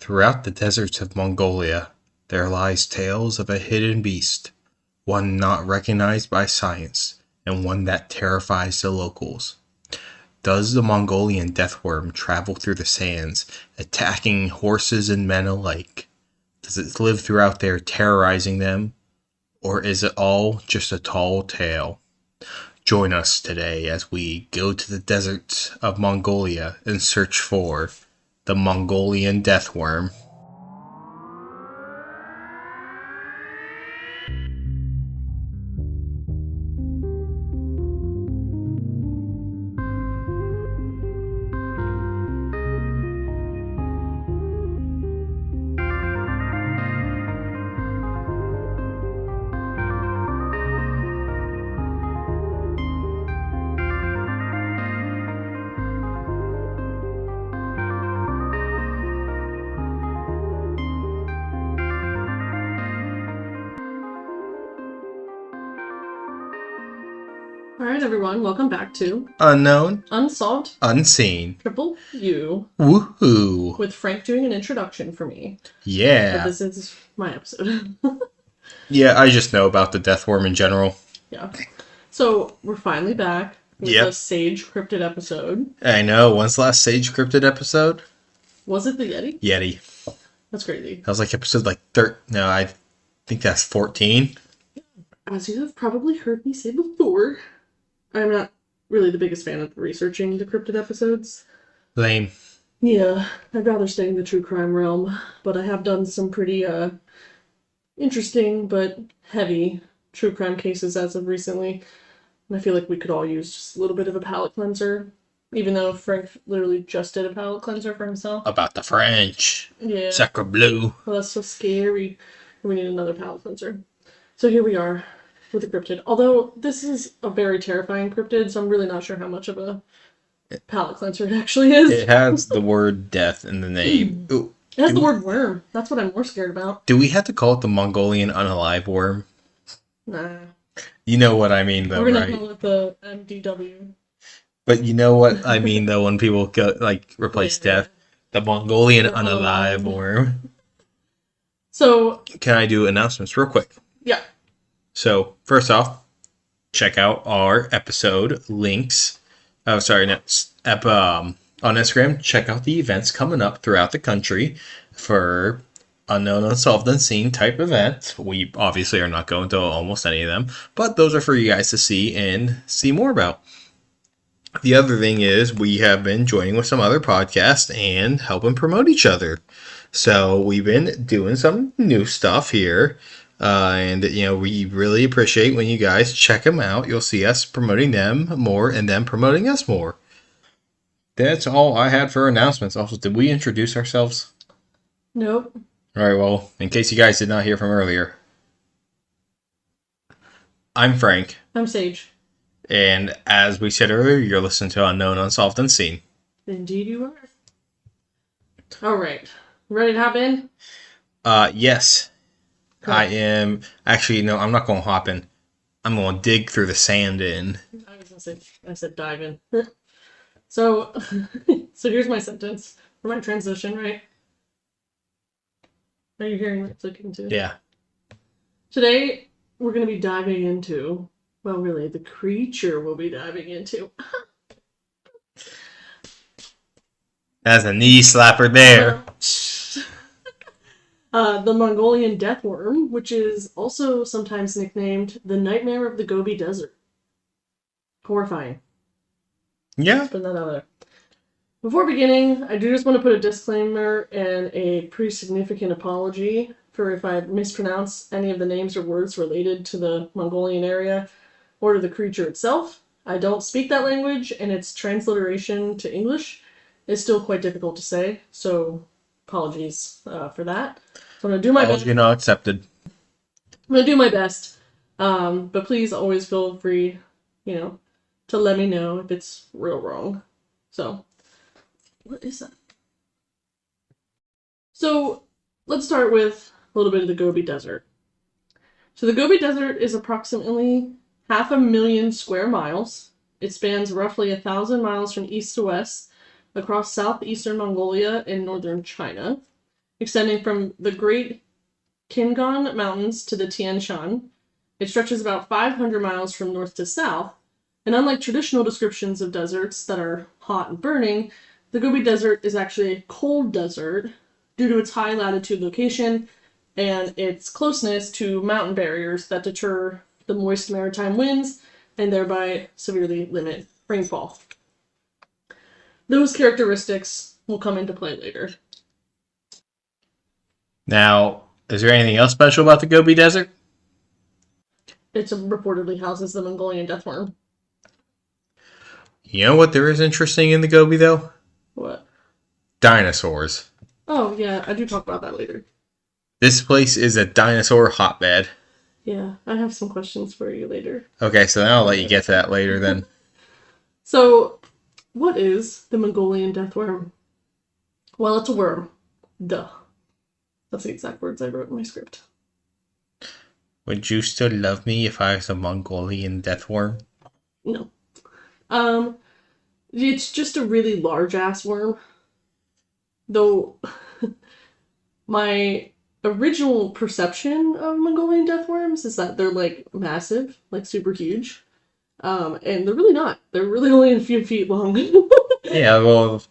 Throughout the deserts of Mongolia, there lies tales of a hidden beast, one not recognized by science, and one that terrifies the locals. Does the Mongolian Death Worm travel through the sands, attacking horses and men alike? Does it live throughout there, terrorizing them? Or is it all just a tall tale? Join us today as we go to the deserts of Mongolia and search for the Mongolian Death Worm. Alright everyone, welcome back to Unknown, Unsolved Unseen. Triple U Woohoo! with Frank doing an introduction for me. Yeah. But this is my episode. Yeah, I just know about the Death Worm in general. Yeah. So, we're finally back with Yep. a Sage Cryptid episode. I know. When's the last Sage Cryptid episode? Was it the Yeti? Yeti. That's crazy. That was like episode No, I think that's 14. As you have probably heard me say before, I'm not really the biggest fan of researching the cryptid episodes. Lame. Yeah, I'd rather stay in the true crime realm, but I have done some pretty interesting but heavy true crime cases as of recently, and I feel like we could all use just a little bit of a palate cleanser, even though Frank literally just did a palate cleanser for himself. About the French. Yeah. Sacre bleu. Well, that's so scary. We need another palate cleanser. So here we are with a cryptid. Although this is a very terrifying cryptid, so I'm really not sure how much of a palate cleanser it actually is. It has the word death in the name. Ooh. It has the word worm. That's what I'm more scared about. Do we have to call it the Mongolian unalive worm? Nah. You know what I mean, though, We're gonna right? call it the MDW. But you know what I mean, though, when people go, replace Yeah. death? The Mongolian The unalive unalive. worm. So, Can I do announcements real quick? yeah. So, first off, check out our episode links. On Instagram. Check out the events coming up throughout the country for unknown, unsolved, unseen type events. We obviously are not going to almost any of them, but those are for you guys to see and see more about. The other thing is we have been joining with some other podcasts and helping promote each other. So we've been doing some new stuff here. And, we really appreciate when you guys check them out. You'll see us promoting them more and them promoting us more. That's all I had for announcements. Also, did we introduce ourselves? Nope. All right, well, in case you guys did not hear from earlier, I'm Frank. I'm Sage. And as we said earlier, you're listening to Unknown, Unsolved, Unseen. Indeed you are. Alright. Ready to hop in? Yes. Cool. I am. Actually, no, I'm not going to hop in. I'm going to dig through the sand in. I said dive in. So here's my sentence for my transition, right? Are you hearing what it's looking to? Yeah. Today, we're going to be diving into, well, really, the creature we'll be diving into. That's a knee slapper there. The Mongolian Death Worm, which is also sometimes nicknamed the Nightmare of the Gobi Desert. Horrifying. Yeah. Put that out there. Before beginning, I do just want to put a disclaimer and a pretty significant apology for if I mispronounce any of the names or words related to the Mongolian area or to the creature itself. I don't speak that language, and its transliteration to English is still quite difficult to say, so apologies for that. So I'm going to do my best. Apology not accepted. I'm going to do my best, but please always feel free, to let me know if it's real wrong. So, what is that? So, let's start with a little bit of the Gobi Desert. So the Gobi Desert is approximately 500,000 square miles. It spans roughly 1,000 miles from east to west across southeastern Mongolia and northern China. extending from the Great Kingon Mountains to the Tian Shan. It stretches about 500 miles from north to south, and unlike traditional descriptions of deserts that are hot and burning, the Gobi Desert is actually a cold desert due to its high latitude location and its closeness to mountain barriers that deter the moist maritime winds and thereby severely limit rainfall. Those characteristics will come into play later. Now, is there anything else special about the Gobi Desert? It reportedly houses the Mongolian Death Worm. You know what there is interesting in the Gobi, though? What? Dinosaurs. Oh, yeah, I do talk about that later. This place is a dinosaur hotbed. Yeah, I have some questions for you later. Okay, so then I'll let you get to that later then. So, what is the Mongolian Death Worm? Well, it's a worm. Duh. That's the exact words I wrote in my script. Would you still love me if I was a Mongolian death worm? No. It's just a really large ass worm. Though my original perception of Mongolian death worms is that they're like massive, like super huge. And they're really not. They're really only a few feet long. Yeah, well,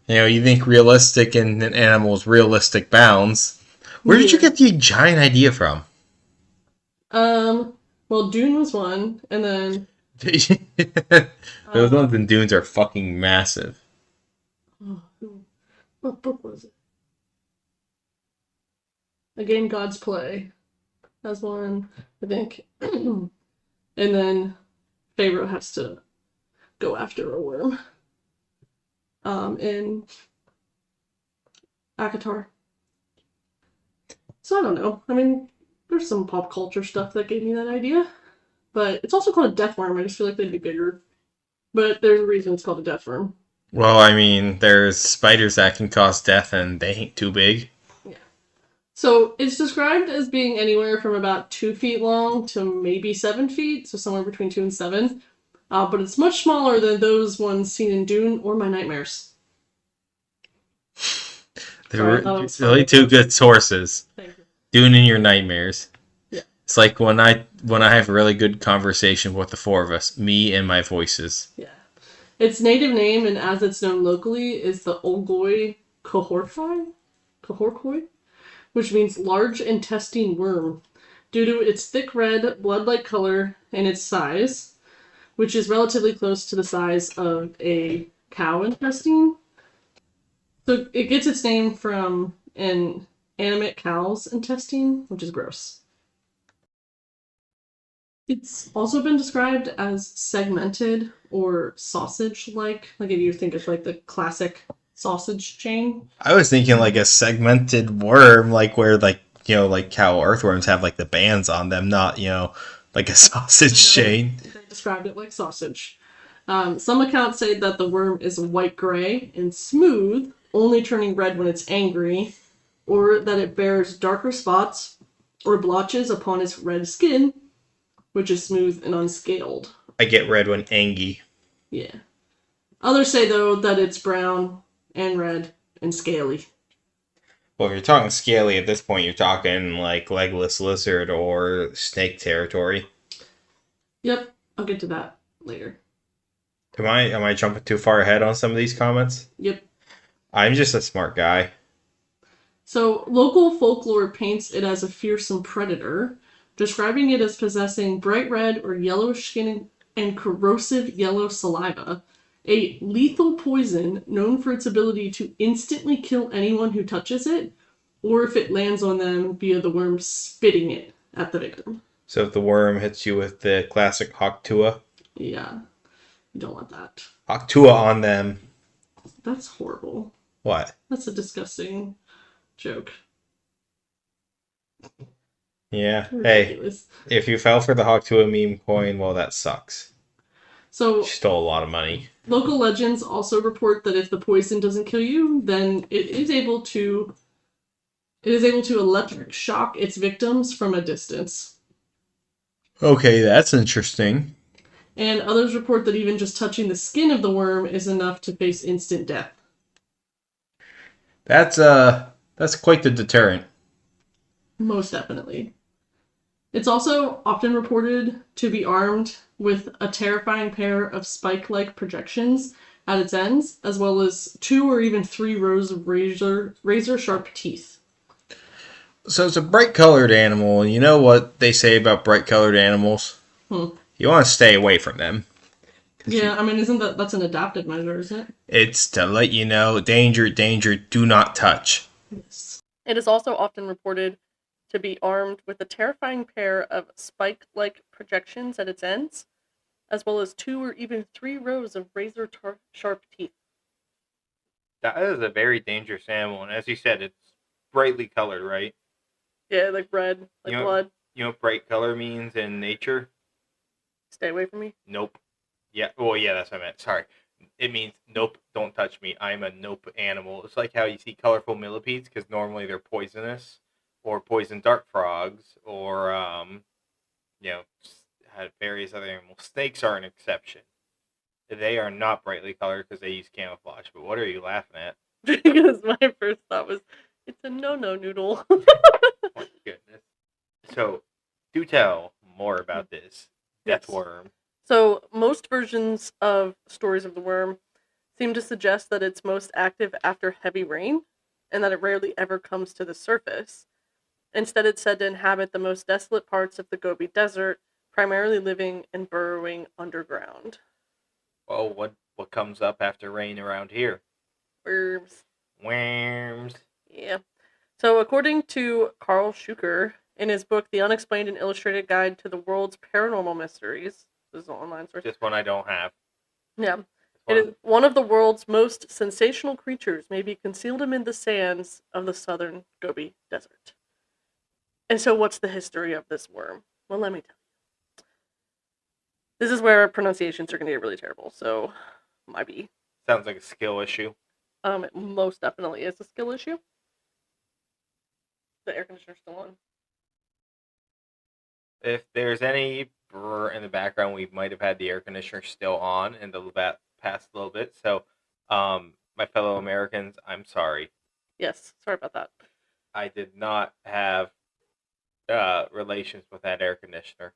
you think realistic in an animal's realistic bounds. Where did you get the giant idea from? Well, Dune was one, and then Those ones in Dunes are fucking massive. what book was it? Again, God's Play. That's one, I think. And then Pharaoh has to go after a worm. In Akatar. So I don't know. I mean, there's some pop culture stuff that gave me that idea. But it's also called a death worm. I just feel like they'd be bigger. But there's a reason it's called a death worm. Well, I mean, there's spiders that can cause death and they ain't too big. Yeah. So it's described as being anywhere from about 2 feet long to maybe 7 feet. So somewhere between 2 and 7. But it's much smaller than those ones seen in Dune or my nightmares. There were only two good sources. Dune and your nightmares. Yeah. It's like when I have a really good conversation with the four of us, me and my voices. Yeah. Its native name, and as it's known locally, is the Olgoi Kohorkoi, which means large intestine worm, due to its thick red, blood-like color and its size, which is relatively close to the size of a cow intestine. So it gets its name from an animate cow's intestine, which is gross. It's also been described as segmented or sausage-like. Like if you think of like the classic sausage chain. I was thinking like a segmented worm, like where like cow earthworms have like the bands on them, not like a sausage chain. They described it like sausage. Some accounts say that the worm is white-gray and smooth, only turning red when it's angry, or that it bears darker spots or blotches upon its red skin, which is smooth and unscaled. I get red when angry. Yeah. Others say, though, that it's brown and red and scaly. Well, if you're talking scaly at this point, you're talking like legless lizard or snake territory. Yep, I'll get to that later. Am I jumping too far ahead on some of these comments? Yep. I'm just a smart guy. So, local folklore paints it as a fearsome predator, describing it as possessing bright red or yellowish skin and corrosive yellow saliva, a lethal poison known for its ability to instantly kill anyone who touches it, or if it lands on them via the worm spitting it at the victim. So if the worm hits you with the classic Hawktua? Yeah, you don't want that. Hawktua on them. That's horrible. What? That's a disgusting joke. Yeah. Ridiculous. Hey, if you fell for the Hawktua meme coin, well, that sucks. So you stole a lot of money. Local legends also report that if the poison doesn't kill you, then it is able to electric shock its victims from a distance. Okay, that's interesting. And others report that even just touching the skin of the worm is enough to face instant death. That's That's quite the deterrent. Most definitely. It's also often reported to be armed with a terrifying pair of spike-like projections at its ends, as well as 2 or even 3 rows of razor-sharp teeth. So it's a bright colored animal, and you know what they say about bright colored animals? Hmm. You want to stay away from them. Yeah, I mean, isn't that's an adaptive measure, isn't it? It's to let you know, danger, danger, do not touch. Yes. It is also often reported to be armed with a terrifying pair of spike-like projections at its ends, as well as 2 or even 3 rows of razor-sharp teeth. That is a very dangerous animal, and as you said, it's brightly colored, right? Yeah, like red, like You know, blood. you know what bright color means in nature? Stay away from me. Nope. Yeah. Well, yeah, that's what I meant. Sorry. It means nope, don't touch me. I'm a nope animal. It's like how you see colorful millipedes because normally they're poisonous, or poison dart frogs, or you know, various other animals. Snakes are an exception. They are not brightly colored because they use camouflage. But what are you laughing at? Because my first thought was, it's a no-no noodle. My goodness. So, do tell more about this death Yes. worm. So, most versions of Stories of the Worm seem to suggest that it's most active after heavy rain, and that it rarely ever comes to the surface. Instead, it's said to inhabit the most desolate parts of the Gobi Desert, primarily living and burrowing underground. Well, what comes up after rain around here? Worms. Worms. Yeah. So, according to Karl Shuker, in his book, The Unexplained and Illustrated Guide to the World's Paranormal Mysteries, this is an online source. Just one I don't have. Yeah. It is one of the world's most sensational creatures, may be concealed amid the sands of the southern Gobi Desert. And so, what's the history of this worm? Well, let me tell you. This is where pronunciations are going to get really terrible, so might be. Sounds like a skill issue. It most definitely is a skill issue. The air conditioner's still on. If there's any brr in the background, we might have had the air conditioner still on in the past little bit. So, my fellow Americans, I'm sorry. Yes, sorry about that. I did not have relations with that air conditioner.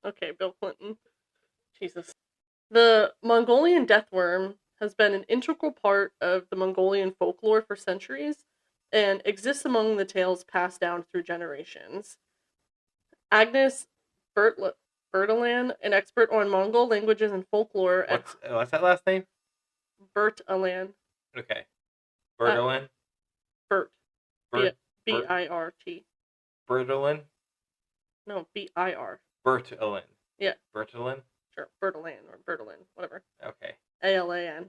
Okay, Bill Clinton. Jesus. The Mongolian death worm has been an integral part of the Mongolian folklore for centuries and exists among the tales passed down through generations. Agnes Bertalan, an expert on Mongol languages and folklore What's that last name? Bertalan. Okay. Bertolin? Bert. Bert, B-I-R-T. Bertolin? No, B-I-R. Bertolin. Yeah. Bertolin? Sure, Bertalan or Bertalan, whatever. Okay. A-L-A-N.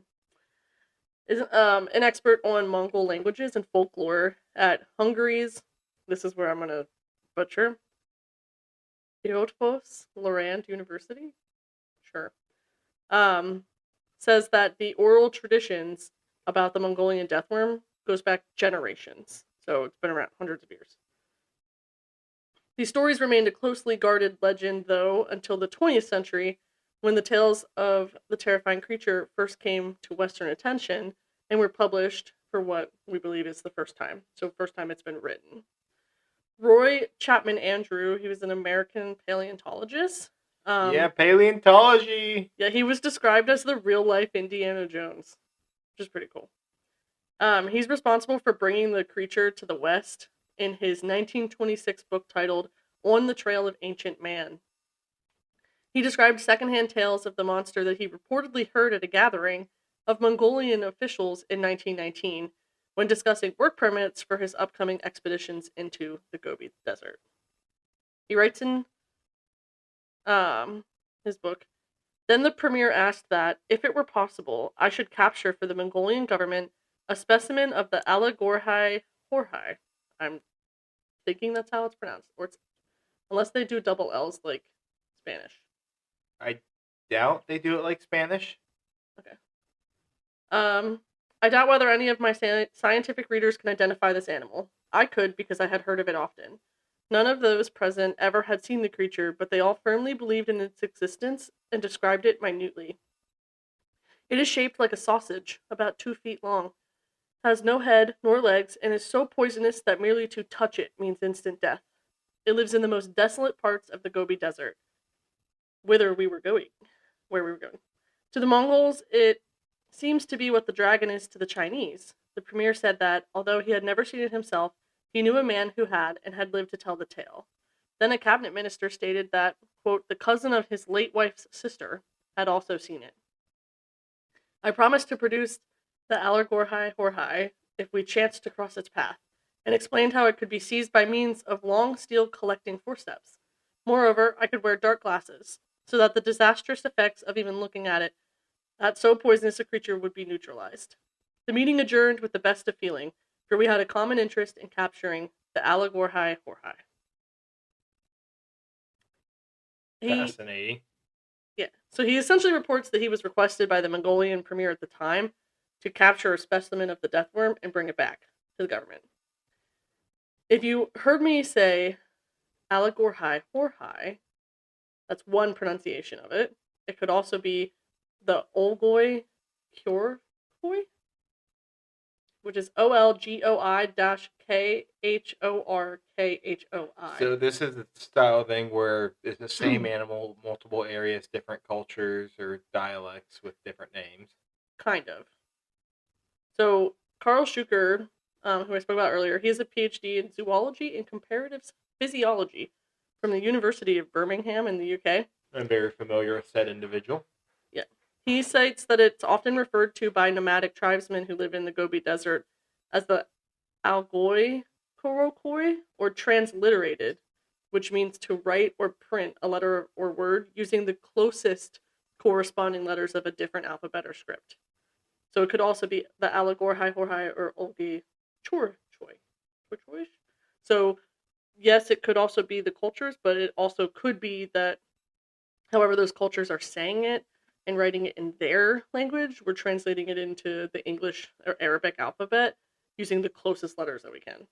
Is an expert on Mongol languages and folklore at Hungary's, this is where I'm going to butcher, Piotrkos Lorand University? Sure. Says that the oral traditions about the Mongolian death worm goes back generations. So it's been around hundreds of years. These stories remained a closely guarded legend, though, until the 20th century, when the tales of the terrifying creature first came to Western attention and were published for what we believe is the first time. So, first time it's been written. Roy Chapman Andrew, he was an American paleontologist. Yeah, paleontology. Yeah, he was described as the real-life Indiana Jones, which is pretty cool. He's responsible for bringing the creature to the West in his 1926 book titled On the Trail of Ancient Man. He described secondhand tales of the monster that he reportedly heard at a gathering of Mongolian officials in 1919 when discussing work permits for his upcoming expeditions into the Gobi Desert. He writes in his book, then the premier asked that, if it were possible, I should capture for the Mongolian government a specimen of the Alagorhai horhai. I'm thinking that's how it's pronounced. Or it's, unless they do double L's like Spanish. I doubt they do it like Spanish. Okay. I doubt whether any of my scientific readers can identify this animal. I could because I had heard of it often. None of those present ever had seen the creature, but they all firmly believed in its existence and described it minutely. It is shaped like a sausage, about 2 feet long. has no head nor legs, and is so poisonous that merely to touch it means instant death. It lives in the most desolate parts of the Gobi Desert, where we were going. To the Mongols, it seems to be what the dragon is to the Chinese. The premier said that, although he had never seen it himself, he knew a man who had and had lived to tell the tale. Then a cabinet minister stated that, quote, the cousin of his late wife's sister had also seen it. I promised to produce the Allergorhai Horhai if we chanced to cross its path, and explained how it could be seized by means of long steel collecting forceps. Moreover, I could wear dark glasses, so that the disastrous effects of even looking at it, that so poisonous a creature, would be neutralized. The meeting adjourned with the best of feeling, for we had a common interest in capturing the Allergorhai Horhai. Fascinating. So he essentially reports that he was requested by the Mongolian premier at the time to capture a specimen of the death worm and bring it back to the government. If you heard me say Allergorhai Horhai, that's one pronunciation of it. It could also be the Olgoi Kyorkoi, which is OLGOI-KHORKHOI. So this is the style thing where it's the same animal, multiple areas, different cultures or dialects with different names. Kind of. So Karl Shuker, who I spoke about earlier, he has a Ph.D. in zoology and comparative physiology from the University of Birmingham in the UK. I'm very familiar with said individual. Yeah. He cites that it's often referred to by nomadic tribesmen who live in the Gobi Desert as the Algoi Korokoi, or transliterated, which means to write or print a letter or word using the closest corresponding letters of a different alphabet or script. So it could also be the Allergorhai Horhai or Olgi Chorchoi. So yes, it could also be the cultures, but it also could be that however those cultures are saying it and writing it in their language, we're translating it into the English or Arabic alphabet using the closest letters that we can.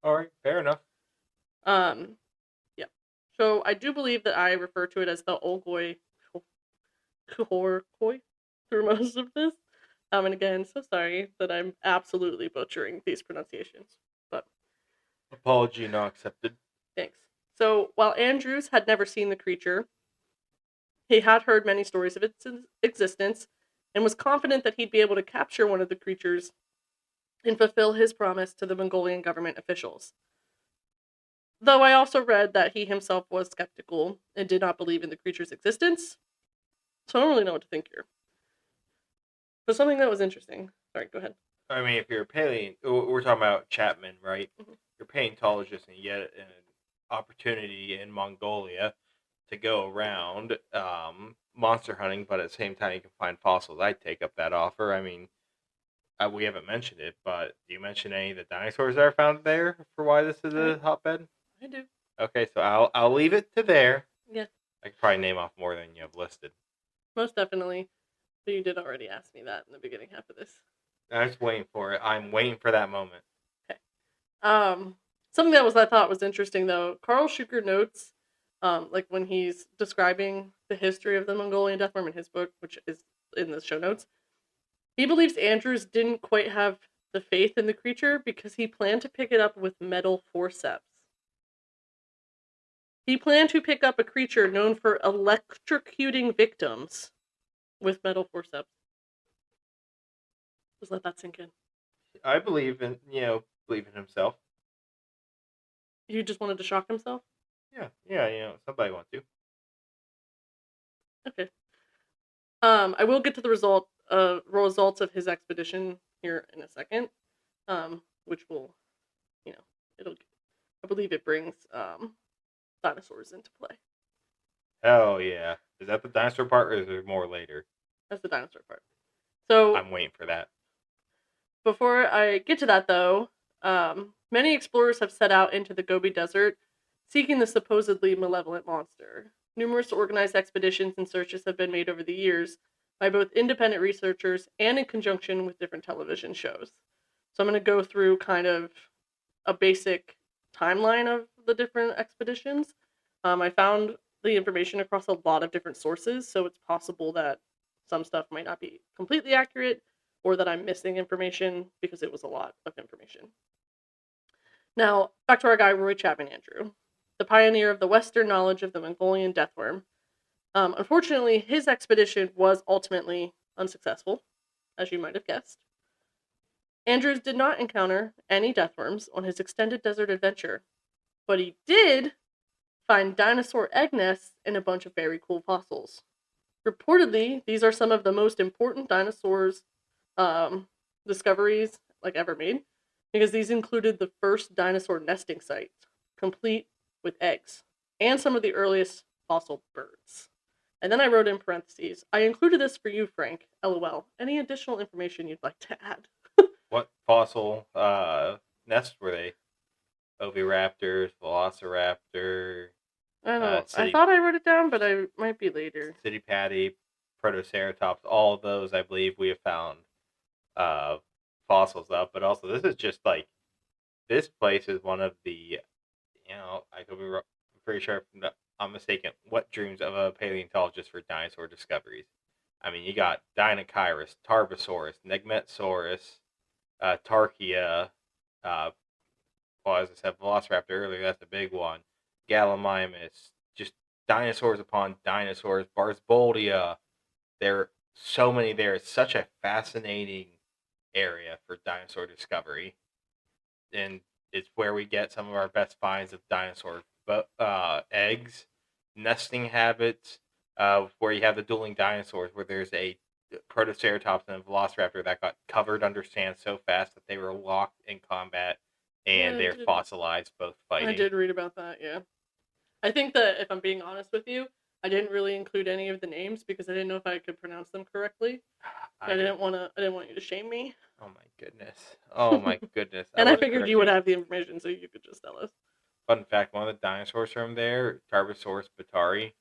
All right, fair enough. Yeah. So I do believe that I refer to it as the Olgoi Kuhorkoi through most of this. And again, so sorry that I'm absolutely butchering these pronunciations, but Apology not accepted. thanks. So while Andrews had never seen the creature, he had heard many stories of its existence and was confident that he'd be able to capture one of the creatures and fulfill his promise to the Mongolian government officials. Though I also read that he himself was skeptical and did not believe in the creature's existence, so I don't really know what to think here. But something that was interesting. Sorry, go ahead. I mean, if you're we're talking about Chapman, right? Mhm. You're a paleontologist and you get an opportunity in Mongolia to go around monster hunting, but at the same time you can find fossils. I'd take up that offer. I mean, we haven't mentioned it, but do you mention any of the dinosaurs that are found there for why this is a hotbed? I do. Okay, so I'll leave it to there. Yeah. I could probably name off more than you have listed. Most definitely. But you did already ask me that in the beginning half of this. I'm just waiting for it. I'm waiting for that moment. Okay. Something that I thought was interesting though, Karl Shuker notes, like when he's describing the history of the Mongolian Death Worm in his book, which is in the show notes, he believes Andrews didn't quite have the faith in the creature because he planned to pick it up with metal forceps. He planned to pick up a creature known for electrocuting victims with metal forceps. Just let that sink in. I believe in himself. You just wanted to shock himself? Yeah, somebody wants to. Okay. I will get to the results of his expedition here in a second, which will, I believe it brings dinosaurs into play. Hell yeah. Is that the dinosaur part or is there more later? That's the dinosaur part. So I'm waiting for that. Before I get to that, though, many explorers have set out into the Gobi Desert seeking the supposedly malevolent monster. Numerous organized expeditions and searches have been made over the years by both independent researchers and in conjunction with different television shows. So I'm going to go through kind of a basic timeline of the different expeditions. I found the information across a lot of different sources, so it's possible that some stuff might not be completely accurate, or that I'm missing information, because it was a lot of information. Now, back to our guy, Roy Chapman Andrew, the pioneer of the Western knowledge of the Mongolian Death Worm. Unfortunately, his expedition was ultimately unsuccessful, as you might have guessed. Andrews did not encounter any death worms on his extended desert adventure, but he did find dinosaur egg nests and a bunch of very cool fossils. Reportedly, these are some of the most important dinosaurs discoveries ever made, because these included the first dinosaur nesting site, complete with eggs, and some of the earliest fossil birds. And then I wrote in parentheses, I included this for you, Frank, LOL. Any additional information you'd like to add? What fossil nests were they? Oviraptors, Velociraptor, I don't know. I City, thought I wrote it down, but I might be later. City Patty, Protoceratops, all of those I believe we have found fossils of. But also, this is just this place is one of the, I could be I'm pretty sure if I'm mistaken, what dreams of a paleontologist for dinosaur discoveries. I mean, you got Dinochirus, Tarbosaurus, Negmetsaurus, Tarkia, as I said, Velociraptor earlier, that's a big one. Gallimimus, just dinosaurs upon dinosaurs, Barsboldia. There are so many there. It's such a fascinating area for dinosaur discovery. And it's where we get some of our best finds of dinosaur eggs, nesting habits, where you have the dueling dinosaurs, where there's a Protoceratops and a Velociraptor that got covered under sand so fast that they were locked in combat, and they're fossilized both fighting. I did read about that, yeah. I think that, if I'm being honest with you, I didn't really include any of the names because I didn't know if I could pronounce them correctly. I didn't want you to shame me. Oh my goodness. Oh my goodness. And I figured you would have the information, so you could just tell us. Fun fact, one of the dinosaurs from there, Tarbosaurus batari,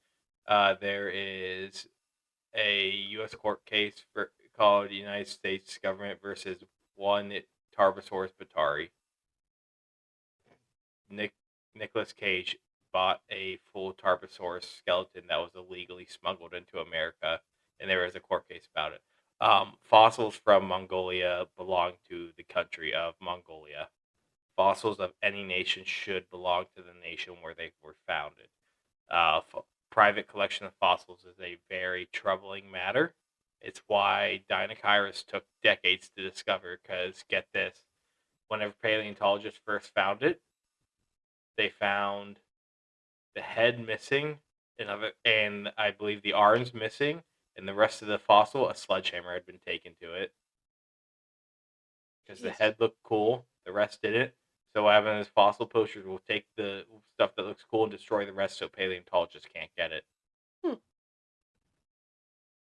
there is a U.S. court case called United States government versus one Tarbosaurus batari. Nicolas Cage bought a full Tarbosaurus skeleton that was illegally smuggled into America, and there was a court case about it. Fossils from Mongolia belong to the country of Mongolia. Fossils of any nation should belong to the nation where they were founded. Private collection of fossils is a very troubling matter. It's why Dinochirus took decades to discover, because, get this, whenever paleontologists first found it, they found the head missing, and I believe the arms missing, and the rest of the fossil, a sledgehammer had been taken to it. Because the head looked cool, the rest didn't. So what happens is fossil poachers will take the stuff that looks cool and destroy the rest, so paleontologists can't get it.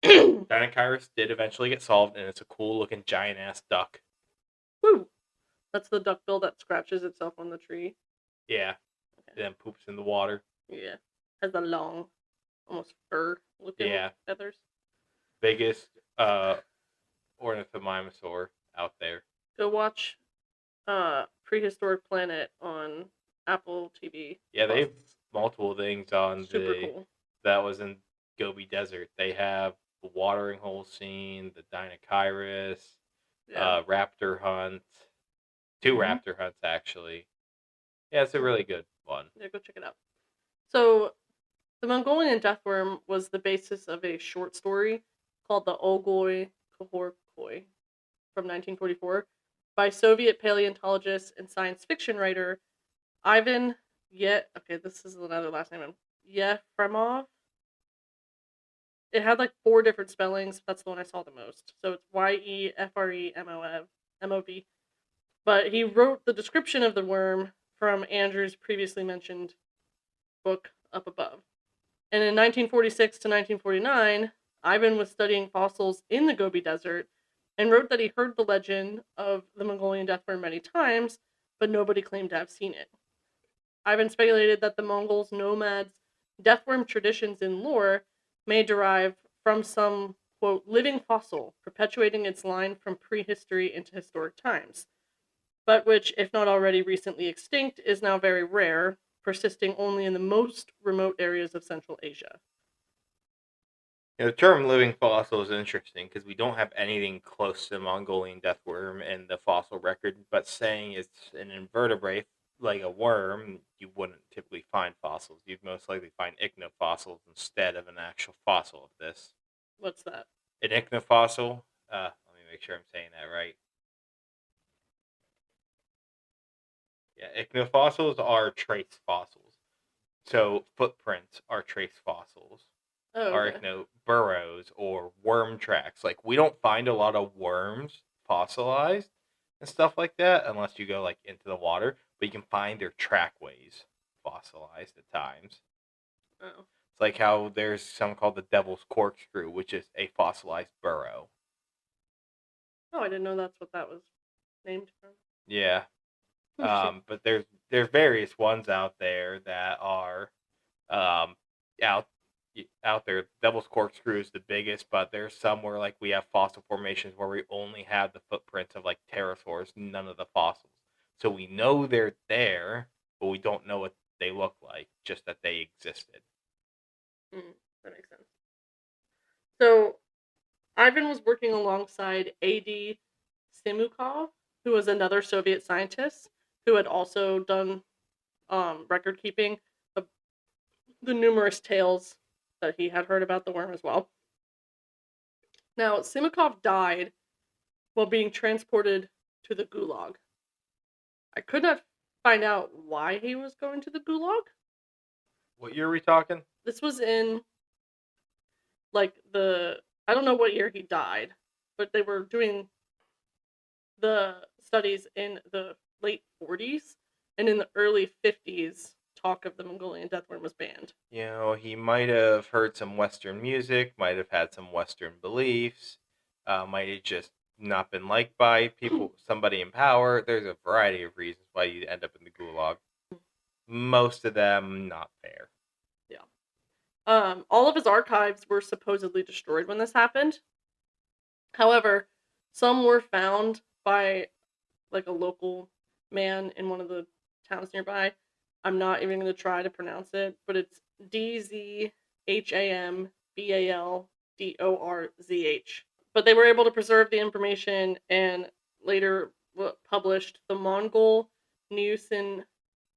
Dinochirus did eventually get solved, and it's a cool-looking giant-ass duck. Woo! That's the duckbill that scratches itself on the tree. Yeah. Okay. Then poops in the water. Yeah. Has a long, almost fur-looking feathers. Biggest ornithomimosaur out there. Go watch Prehistoric Planet on Apple TV. Yeah, they have multiple things on cool. That was in Gobi Desert. They have the watering hole scene, the Dinochirus, raptor hunt, 2 raptor hunts actually. Yeah, it's a really good one. Yeah, go check it out. So, the Mongolian Death Worm was the basis of a short story called The Olgoy Kohorkoi from 1944 by Soviet paleontologist and science fiction writer Ivan this is another last name, Yefremov. It had 4 different spellings. That's the one I saw the most. So it's Yefremov. But he wrote the description of the worm from Andrew's previously mentioned book up above. And in 1946 to 1949, Ivan was studying fossils in the Gobi Desert and wrote that he heard the legend of the Mongolian death worm many times, but nobody claimed to have seen it. Ivan speculated that the Mongols' nomads' death worm traditions in lore may derive from some, quote, living fossil perpetuating its line from prehistory into historic times, but which, if not already recently extinct, is now very rare, persisting only in the most remote areas of Central Asia. The term living fossil is interesting because we don't have anything close to Mongolian death worm in the fossil record, but saying it's an invertebrate like a worm, you wouldn't typically find fossils. You'd most likely find ichnofossils instead of an actual fossil of this. What's that? An ichnofossil, let me make sure I'm saying that right. Yeah, ichnofossils are trace fossils. So footprints are trace fossils. Oh, Are okay. burrows or worm tracks. Like we don't find a lot of worms fossilized and stuff like that unless you go like into the water, but you can find their trackways fossilized at times. Oh. It's like how there's some called the Devil's Corkscrew, which is a fossilized burrow. Oh, I didn't know that's what that was named from. Yeah. Interesting. But there's various ones out there that are um, out out there. Devil's Corkscrew is the biggest, but there's some where like we have fossil formations where we only have the footprints of like pterosaurs, none of the fossils. So we know they're there, but we don't know what they look like, just that they existed. That makes sense. So, Ivan was working alongside A.D. Simukov, who was another Soviet scientist who had also done record keeping of the numerous tales that he had heard about the worm as well. Now, Simukov died while being transported to the Gulag. I could not find out why he was going to the Gulag. What year are we talking? This was in I don't know what year he died, but they were doing the studies in the late 40s, and in the early 50s, talk of the Mongolian death worm was banned. He might have heard some Western music, might have had some Western beliefs, might have just not been liked by people, somebody in power. There's a variety of reasons why you end up in the gulag. Most of them not fair. Yeah. All of his archives were supposedly destroyed when this happened. However, some were found by like a local man in one of the towns nearby. I'm not even going to try to pronounce it, but it's DZHAMBALDORZH. But they were able to preserve the information and later published the Mongol Neusin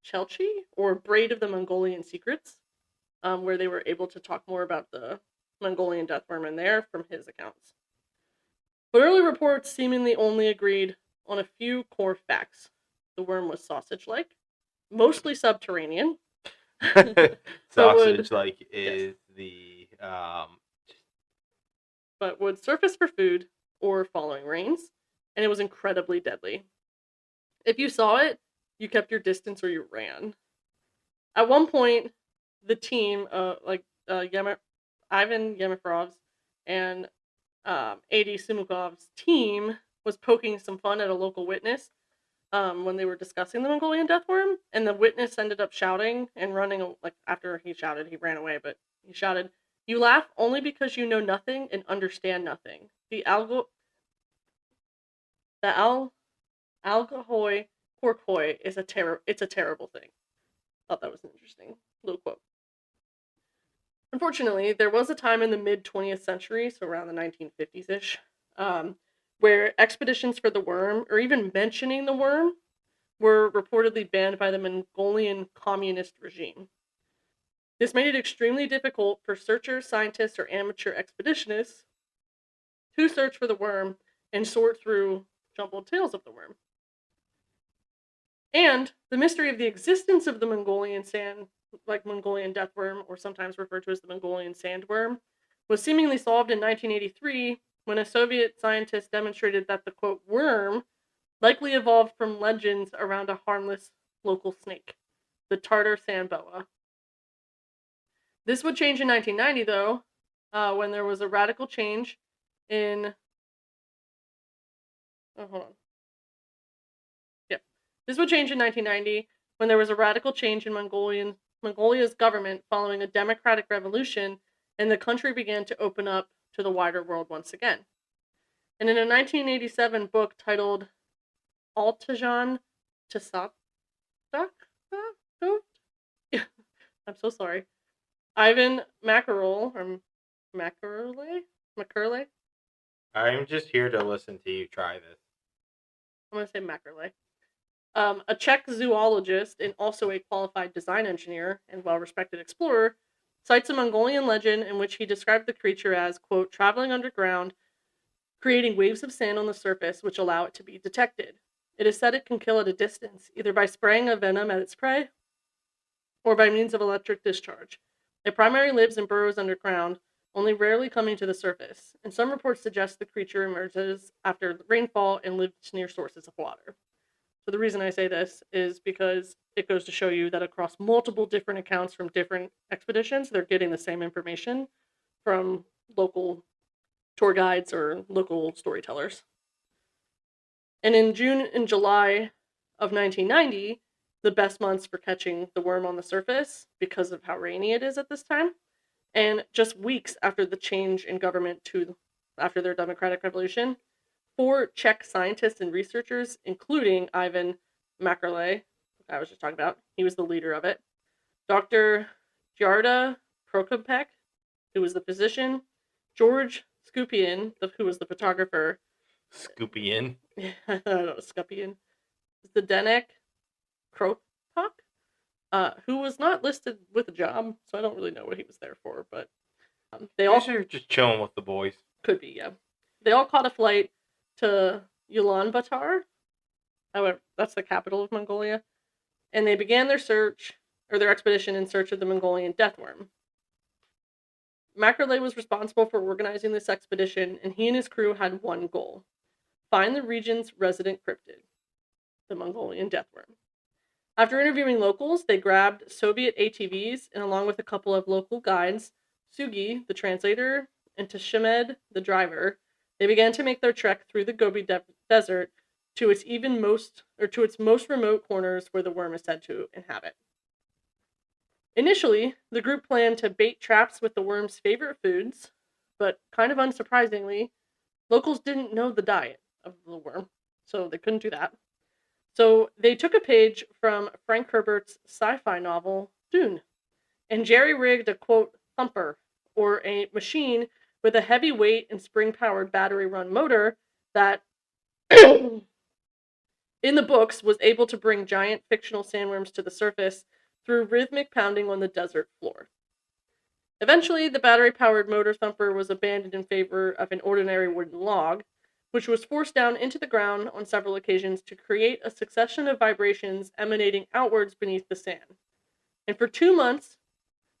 Chelchi, or Braid of the Mongolian Secrets, where they were able to talk more about the Mongolian death worm in there from his accounts. But early reports seemingly only agreed on a few core facts. The worm was sausage-like, mostly subterranean. Sausage-like yes, is the but would surface for food or following rains, and it was incredibly deadly. If you saw it, you kept your distance or you ran. At one point, the team, Ivan Yemeferov's and A.D. Simukov's team, was poking some fun at a local witness when they were discussing the Mongolian death worm, and the witness ended up shouting and running. Like after he shouted, he ran away, but he shouted, "You laugh only because you know nothing and understand nothing. The algohoi porkoi is it's a terrible thing." Thought that was an interesting little quote. Unfortunately, there was a time in the mid 20th century, so around the 1950s ish, where expeditions for the worm, or even mentioning the worm, were reportedly banned by the Mongolian communist regime. This made it extremely difficult for searchers, scientists, or amateur expeditionists to search for the worm and sort through jumbled tales of the worm. And the mystery of the existence of the Mongolian death worm, or sometimes referred to as the Mongolian sandworm, was seemingly solved in 1983 when a Soviet scientist demonstrated that the, quote, worm likely evolved from legends around a harmless local snake, the Tartar sand boa. This would change in 1990, though, when there was a radical change in... Oh, hold on. Yeah. This would change in 1990 when there was a radical change in Mongolia's government following a democratic revolution, and the country began to open up to the wider world once again. And in a 1987 book titled Altajan Tasak, I'm so sorry. Ivan Makarol, or Mackerle? I'm just here to listen to you try this. I'm going to say Mackerle. A Czech zoologist and also a qualified design engineer and well-respected explorer, cites a Mongolian legend in which he described the creature as, quote, traveling underground, creating waves of sand on the surface which allow it to be detected. It is said it can kill at a distance, either by spraying a venom at its prey or by means of electric discharge. It primarily lives in burrows underground, only rarely coming to the surface, and some reports suggest the creature emerges after rainfall and lives near sources of water. So the reason I say this is because it goes to show you that across multiple different accounts from different expeditions, they're getting the same information from local tour guides or local storytellers. And in June and July of 1990, the best months for catching the worm on the surface because of how rainy it is at this time, and just weeks after the change in government after their democratic revolution, 4 Czech scientists and researchers, including Ivan Mackerle, I was just talking about, he was the leader of it, Dr. Jarda Prokopek, who was the physician, George Skupian, who was the photographer. Scoopian. I don't know, Skupian. Zdenek Kropak, who was not listed with a job, so I don't really know what he was there for, but they all are just chilling with the boys. Could be, yeah. They all caught a flight to Ulaanbaatar. However, that's the capital of Mongolia. And they began their expedition in search of the Mongolian Death Worm. Mackerle was responsible for organizing this expedition, and he and his crew had one goal: find the region's resident cryptid, the Mongolian Death Worm. After interviewing locals, they grabbed Soviet ATVs, and along with a couple of local guides, Sugi, the translator, and Tashemed, the driver, they began to make their trek through the Gobi Desert to its most remote corners where the worm is said to inhabit. Initially, the group planned to bait traps with the worm's favorite foods, but kind of unsurprisingly, locals didn't know the diet of the worm, so they couldn't do that. So they took a page from Frank Herbert's sci-fi novel, Dune, and jerry-rigged a, quote, thumper, or a machine with a heavy weight and spring-powered battery-run motor that, in the books, was able to bring giant fictional sandworms to the surface through rhythmic pounding on the desert floor. Eventually, the battery-powered motor thumper was abandoned in favor of an ordinary wooden log, which was forced down into the ground on several occasions to create a succession of vibrations emanating outwards beneath the sand. And for 2 months,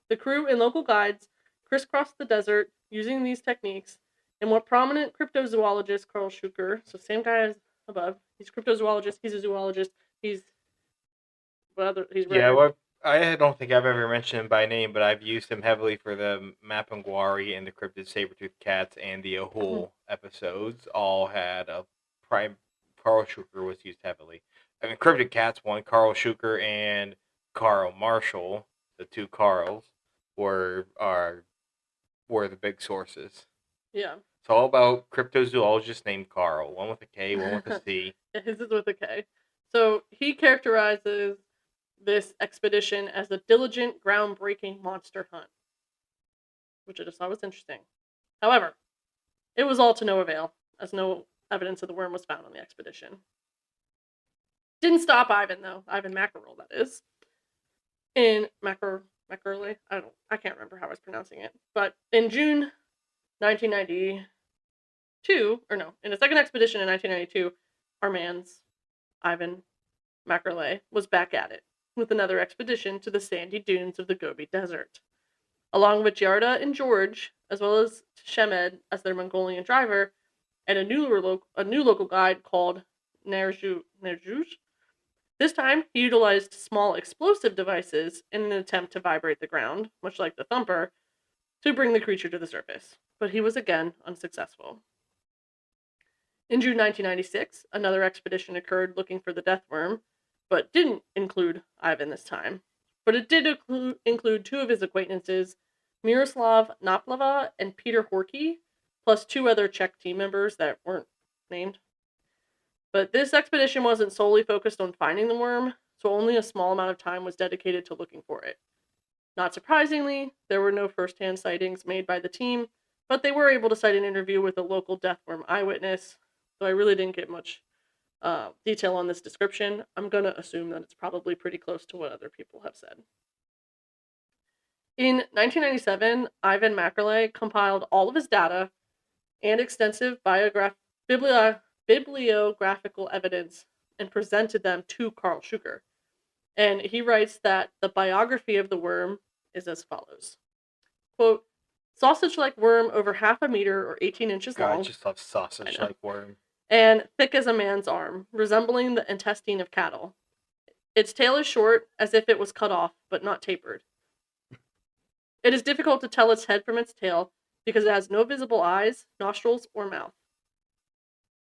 the crew and local guides crisscrossed the desert using these techniques, and what prominent cryptozoologist Karl Shuker, so same guy as above, he's a cryptozoologist, he's a zoologist, he's yeah, well, I don't think I've ever mentioned him by name, but I've used him heavily for the Mapinguari and the cryptid saber-toothed cats and the Ahul episodes. All had a prime. Karl Shuker was used heavily. I mean, cryptid cats one. Karl Shuker and Carl Marshall, the two Carls, were the big sources. Yeah. It's all about cryptozoologists named Karl. One with a K, one with a C. His is with a K. So he characterizes this expedition as a diligent, groundbreaking monster hunt, which I just thought was interesting. However, it was all to no avail, as no evidence of the worm was found on the expedition. Didn't stop Ivan, though. Ivan Mackerle, that is. In Mackerle? I can't remember how I was pronouncing it. But in June 1992, in a second expedition in 1992, our man's, Ivan Mackerle, was back at it with another expedition to the sandy dunes of the Gobi Desert. Along with Yarda and George, as well as Shemed as their Mongolian driver, and a new local guide called Nerjuj. This time, he utilized small explosive devices in an attempt to vibrate the ground, much like the thumper, to bring the creature to the surface, but he was again unsuccessful. In June 1996, another expedition occurred looking for the death worm, but didn't include Ivan this time. But it did include 2 of his acquaintances, Miroslav Naplava and Peter Horky, plus 2 other Czech team members that weren't named. But this expedition wasn't solely focused on finding the worm, so only a small amount of time was dedicated to looking for it. Not surprisingly, there were no first-hand sightings made by the team, But they were able to cite an interview with a local death worm eyewitness, so I really didn't get much detail on this description. I'm going to assume that it's probably pretty close to what other people have said. In 1997, Ivan Mackerle compiled all of his data and extensive bibliographical evidence and presented them to Karl Shuker. And he writes that the biography of the worm is as follows. Quote, sausage-like worm over half a meter or 18 inches God, I long. just love sausage-like worm. And thick as a man's arm, resembling the intestine of cattle. Its tail is short, as if it was cut off, but not tapered. It is difficult to tell its head from its tail because it has no visible eyes, nostrils, or mouth.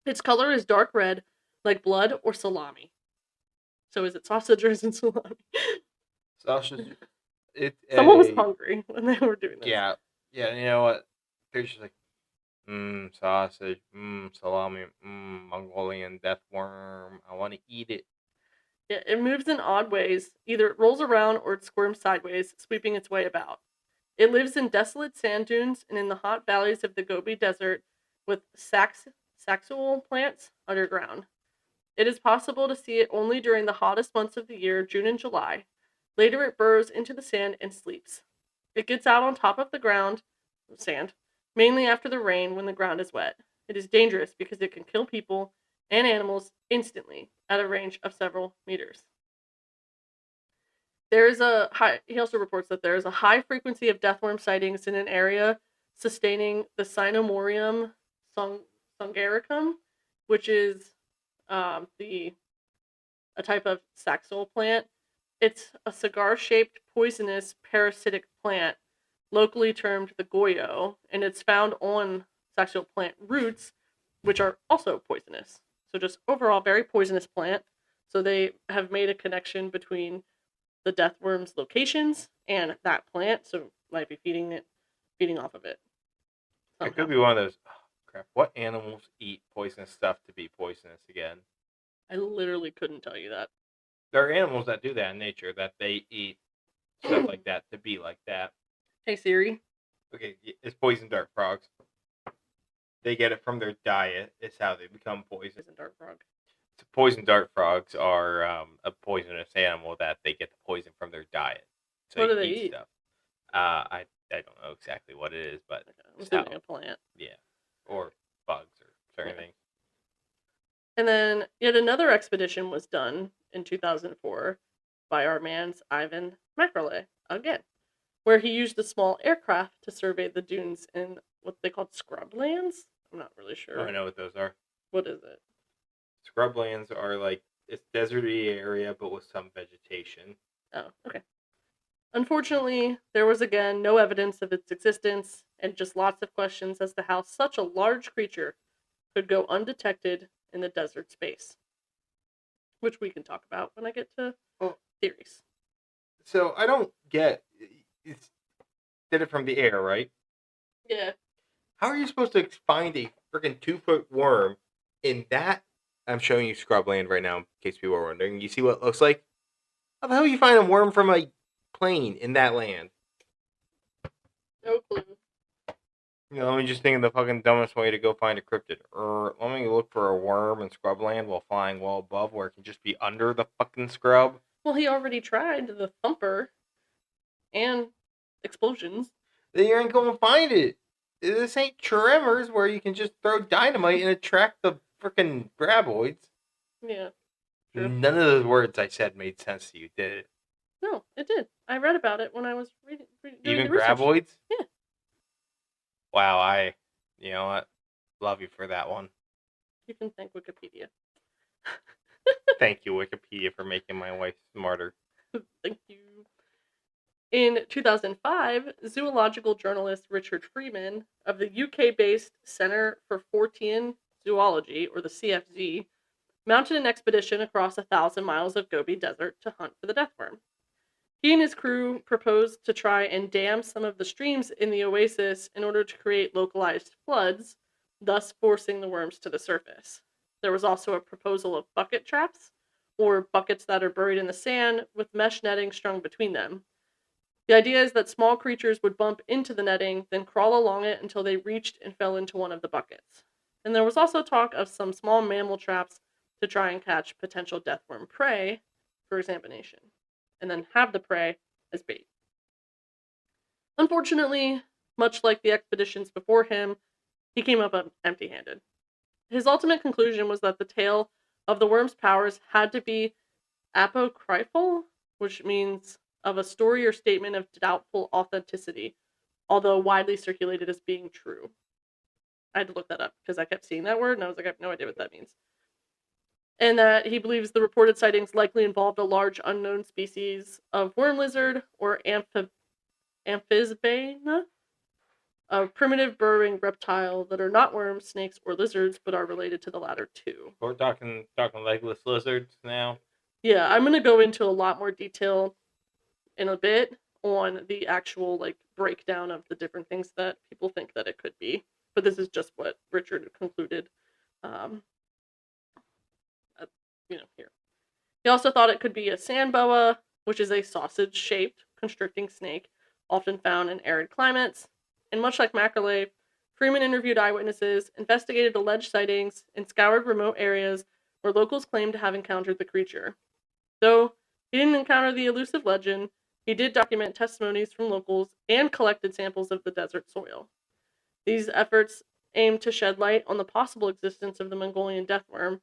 Its color is dark red, like blood or salami. So is it sausage or is it salami? Sausage. Someone was hungry when they were doing this. Yeah, you know what? They're just like, sausage, salami, Mongolian death worm. I want to eat it. Yeah, it moves in odd ways. Either it rolls around or it squirms sideways, sweeping its way about. It lives in desolate sand dunes and in the hot valleys of the Gobi Desert with saxaul plants underground. It is possible to see it only during the hottest months of the year, June and July. Later it burrows into the sand and sleeps. It gets out on top of the sand, mainly after the rain when the ground is wet. It is dangerous because it can kill people and animals instantly at a range of several meters. He also reports that there is a high frequency of deathworm sightings in an area sustaining the Sinomorium sungaricum, which is a type of saxaul plant. It's a cigar-shaped poisonous parasitic plant, locally termed the goyo, and it's found on saxaul plant roots, which are also poisonous. So just overall, very poisonous plant. So they have made a connection between the death worm's locations and that plant, so might be feeding off of it. Somehow. It could be one of those. Oh, crap! What animals eat poisonous stuff to be poisonous again? I literally couldn't tell you that. There are animals that do that in nature, that they eat stuff like that to be like that. Hey Siri. Okay, it's poison dart frogs. They get it from their diet. It's how they become poison. Poison dart frog. Poison dart frogs are a poisonous animal that they get the poison from their diet. So what do they eat? Stuff. I don't know exactly what it is, but I'm assuming a plant. Yeah, or bugs or certain things. And then yet another expedition was done in 2004 by our man's Ivan Mackerle again, where he used a small aircraft to survey the dunes in what they called scrublands. I'm not really sure. Oh, I know what those are. What is it? Scrublands are like, it's deserty area, but with some vegetation. Oh, okay. Unfortunately, there was again no evidence of its existence, and just lots of questions as to how such a large creature could go undetected in the desert space. Which we can talk about when I get to theories. So I don't get, it's did it from the air, right? Yeah. How are you supposed to find a freaking 2-foot worm in that? I'm showing you scrubland right now in case people are wondering. You see what it looks like? How the hell you find a worm from a plane in that land? No clue. You know, I'm just thinking the fucking dumbest way to go find a cryptid. Let me look for a worm in scrubland while flying well above, where it can just be under the fucking scrub. Well, he already tried the thumper and explosions. Then you ain't gonna find it. This ain't Tremors where you can just throw dynamite and attract the freaking graboids. Yeah. True. None of those words I said made sense to you, did it? No, it did. I read about it when I was reading Even the research. graboids? Yeah. Wow, you know what? Love you for that one. You can thank Wikipedia. Thank you, Wikipedia, for making my wife smarter. Thank you. In 2005, zoological journalist Richard Freeman of the UK-based Centre for Fortean Zoology, or the CFZ, mounted an expedition across 1,000 miles of Gobi Desert to hunt for the death worm. He and his crew proposed to try and dam some of the streams in the oasis in order to create localized floods, thus forcing the worms to the surface. There was also a proposal of bucket traps, or buckets that are buried in the sand with mesh netting strung between them. The idea is that small creatures would bump into the netting, then crawl along it until they reached and fell into one of the buckets. And there was also talk of some small mammal traps to try and catch potential death worm prey for examination, and then have the prey as bait. Unfortunately, much like the expeditions before him, he came up empty-handed. His ultimate conclusion was that the tale of the worm's powers had to be apocryphal, which means of a story or statement of doubtful authenticity, although widely circulated as being true. I had to look that up because I kept seeing that word and I was like, I have no idea what that means. And that he believes the reported sightings likely involved a large unknown species of worm lizard or amphisbaena, a primitive burrowing reptile that are not worms, snakes, or lizards, but are related to the latter two. We're talking legless lizards now. Yeah, I'm going to go into a lot more detail in a bit on the actual breakdown of the different things that people think that it could be. But this is just what Richard concluded here. He also thought it could be a sand boa, which is a sausage-shaped constricting snake, often found in arid climates. And much like Mackerlay, Freeman interviewed eyewitnesses, investigated alleged sightings, and scoured remote areas where locals claimed to have encountered the creature. Though he didn't encounter the elusive legend, he did document testimonies from locals and collected samples of the desert soil. These efforts aimed to shed light on the possible existence of the Mongolian death worm,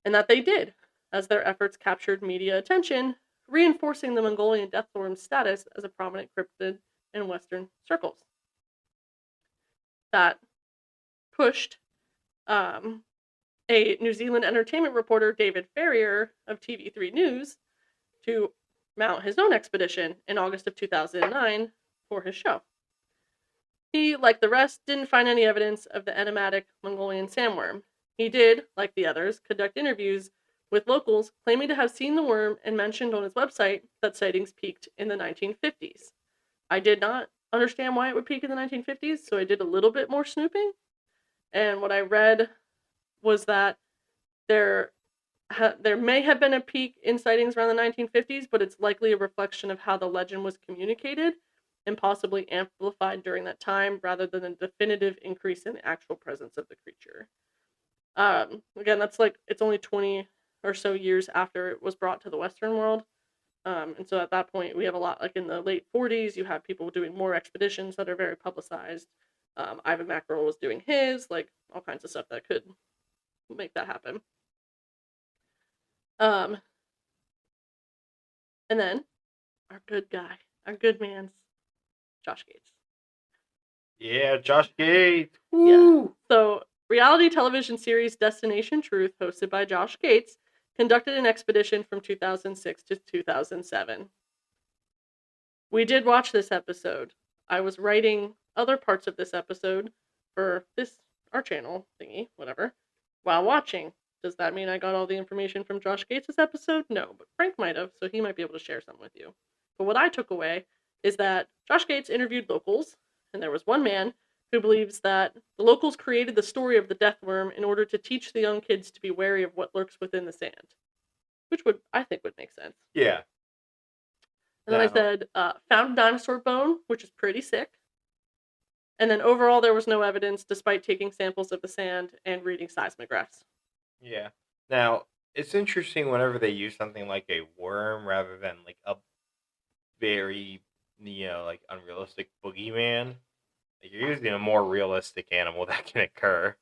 and that they did, as their efforts captured media attention, reinforcing the Mongolian death worm's status as a prominent cryptid in Western circles. That pushed a New Zealand entertainment reporter, David Ferrier of TV3 News, to mount his own expedition in August of 2009 for his show. He, like the rest, didn't find any evidence of the enigmatic Mongolian sandworm. He did, like the others, conduct interviews with locals claiming to have seen the worm and mentioned on his website that sightings peaked in the 1950s. I did not understand why it would peak in the 1950s, so I did a little bit more snooping. And what I read was that there may have been a peak in sightings around the 1950s, but it's likely a reflection of how the legend was communicated and possibly amplified during that time rather than a definitive increase in the actual presence of the creature. Again, that's it's only 20 or so years after it was brought to the Western world. And so at that point, we have a lot, in the late 40s, you have people doing more expeditions that are very publicized. Ivan Mackerel was doing his, all kinds of stuff that could make that happen. And then our good guy, our good man's Josh Gates. Yeah, Josh Gates. Woo! Yeah. So, reality television series Destination Truth, hosted by Josh Gates, conducted an expedition from 2006 to 2007. We did watch this episode. I was writing other parts of this episode for our channel thingy, whatever, while watching. Does that mean I got all the information from Josh Gates' episode? No, but Frank might have, so he might be able to share some with you. But what I took away is that Josh Gates interviewed locals, and there was one man who believes that the locals created the story of the death worm in order to teach the young kids to be wary of what lurks within the sand. Which I think would make sense. Yeah. And then I said, found a dinosaur bone, which is pretty sick. And then overall, there was no evidence, despite taking samples of the sand and reading seismographs. Yeah. Now, it's interesting whenever they use something like a worm rather than a very, unrealistic boogeyman. You're using a more realistic animal that can occur.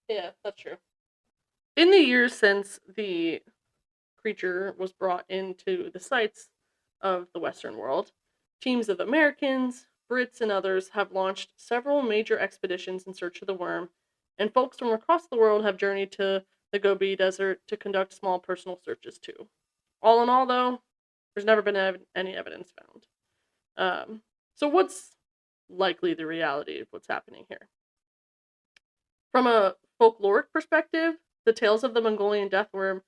Yeah, that's true. In the years since the creature was brought into the sites of the Western world, teams of Americans, Brits, and others have launched several major expeditions in search of the worm, and folks from across the world have journeyed to the Gobi Desert to conduct small personal searches too. All in all, though, there's never been any evidence found. So what's likely the reality of what's happening here? From a folkloric perspective, the tales of the Mongolian death worm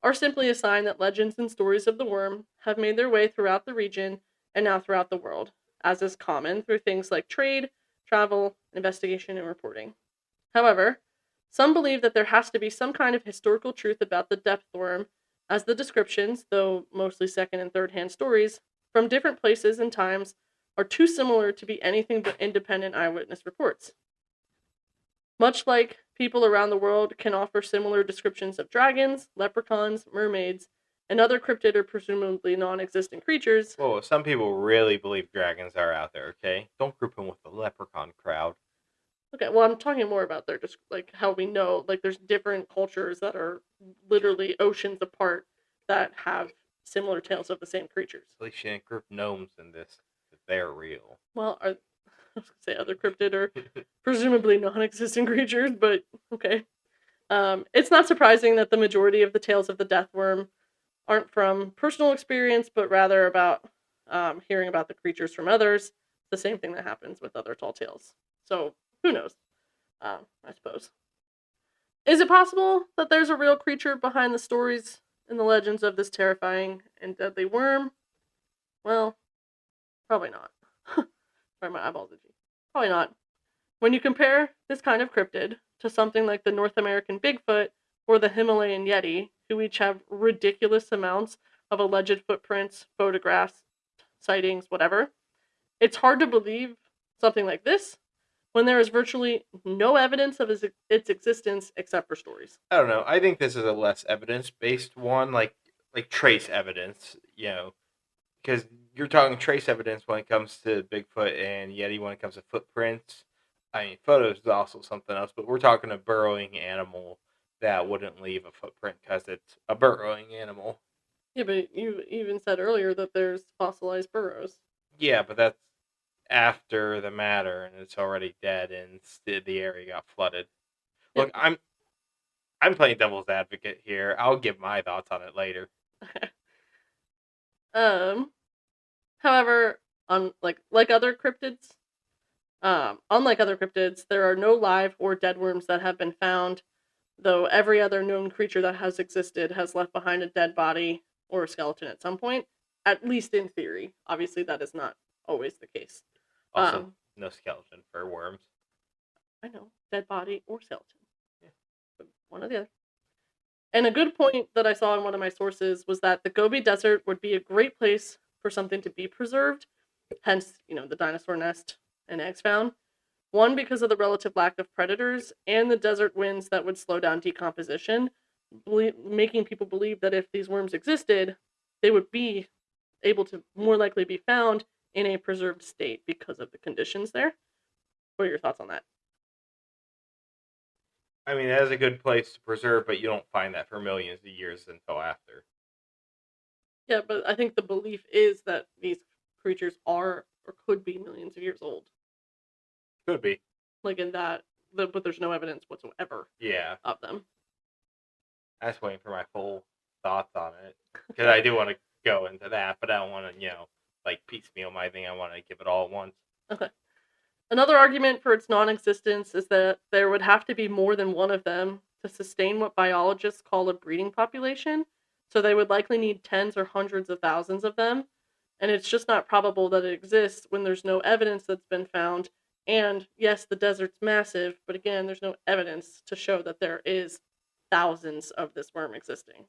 are simply a sign that legends and stories of the worm have made their way throughout the region and now throughout the world, as is common through things like trade, travel, investigation, and reporting. However, some believe that there has to be some kind of historical truth about the death worm, as the descriptions, though mostly second and third-hand stories, from different places and times are too similar to be anything but independent eyewitness reports. Much like people around the world can offer similar descriptions of dragons, leprechauns, mermaids, and other cryptid or presumably non-existent creatures. Whoa, some people really believe dragons are out there, okay? Don't group them with the leprechaun crowd. Okay, well, I'm talking more about their just like how we know like there's different cultures that are literally oceans apart that have similar tales of the same creatures. At least you didn't group gnomes in this, because they're real. Well, I was gonna say other cryptid or presumably non-existent creatures, but okay. It's not surprising that the majority of the tales of the death worm aren't from personal experience, but rather about hearing about the creatures from others. The same thing that happens with other tall tales. So who knows? I suppose. Is it possible that there's a real creature behind the stories and the legends of this terrifying and deadly worm? Well, probably not. Sorry, my eyeballs itchy. Probably not. When you compare this kind of cryptid to something like the North American Bigfoot or the Himalayan Yeti, who each have ridiculous amounts of alleged footprints, photographs, sightings, whatever, it's hard to believe something like this when there is virtually no evidence of its existence except for stories. I don't know. I think this is a less evidence-based one, like trace evidence, because you're talking trace evidence when it comes to Bigfoot and Yeti when it comes to footprints. I mean, photos is also something else, but we're talking a burrowing animal that wouldn't leave a footprint because it's a burrowing animal. Yeah, but you even said earlier that there's fossilized burrows. Yeah, but that's after the matter, and it's already dead, and the area got flooded. Look, I'm playing devil's advocate here. I'll give my thoughts on it later. However, unlike other cryptids, there are no live or dead worms that have been found, though every other known creature that has existed has left behind a dead body or a skeleton at some point, at least in theory. Obviously, that is not always the case. Also, no skeleton for worms. I know, dead body or skeleton. Yeah. But one or the other. And a good point that I saw in one of my sources was that the Gobi Desert would be a great place for something to be preserved, hence, the dinosaur nest and eggs found. One, because of the relative lack of predators and the desert winds that would slow down decomposition, making people believe that if these worms existed, they would be able to more likely be found in a preserved state because of the conditions there. What are your thoughts on that? I mean, that is a good place to preserve, but you don't find that for millions of years until after. Yeah, but I think the belief is that these creatures are or could be millions of years old. Could be. Like in that, but there's no evidence whatsoever. Yeah. Of them. I was waiting for my full thoughts on it because I do want to go into that, but I don't want to, piecemeal my thing. I want to give it all at once. Okay. Another argument for its non-existence is that there would have to be more than one of them to sustain what biologists call a breeding population, so they would likely need tens or hundreds of thousands of them, and it's just not probable that it exists when there's no evidence that's been found, and yes, the desert's massive, but again, there's no evidence to show that there is thousands of this worm existing.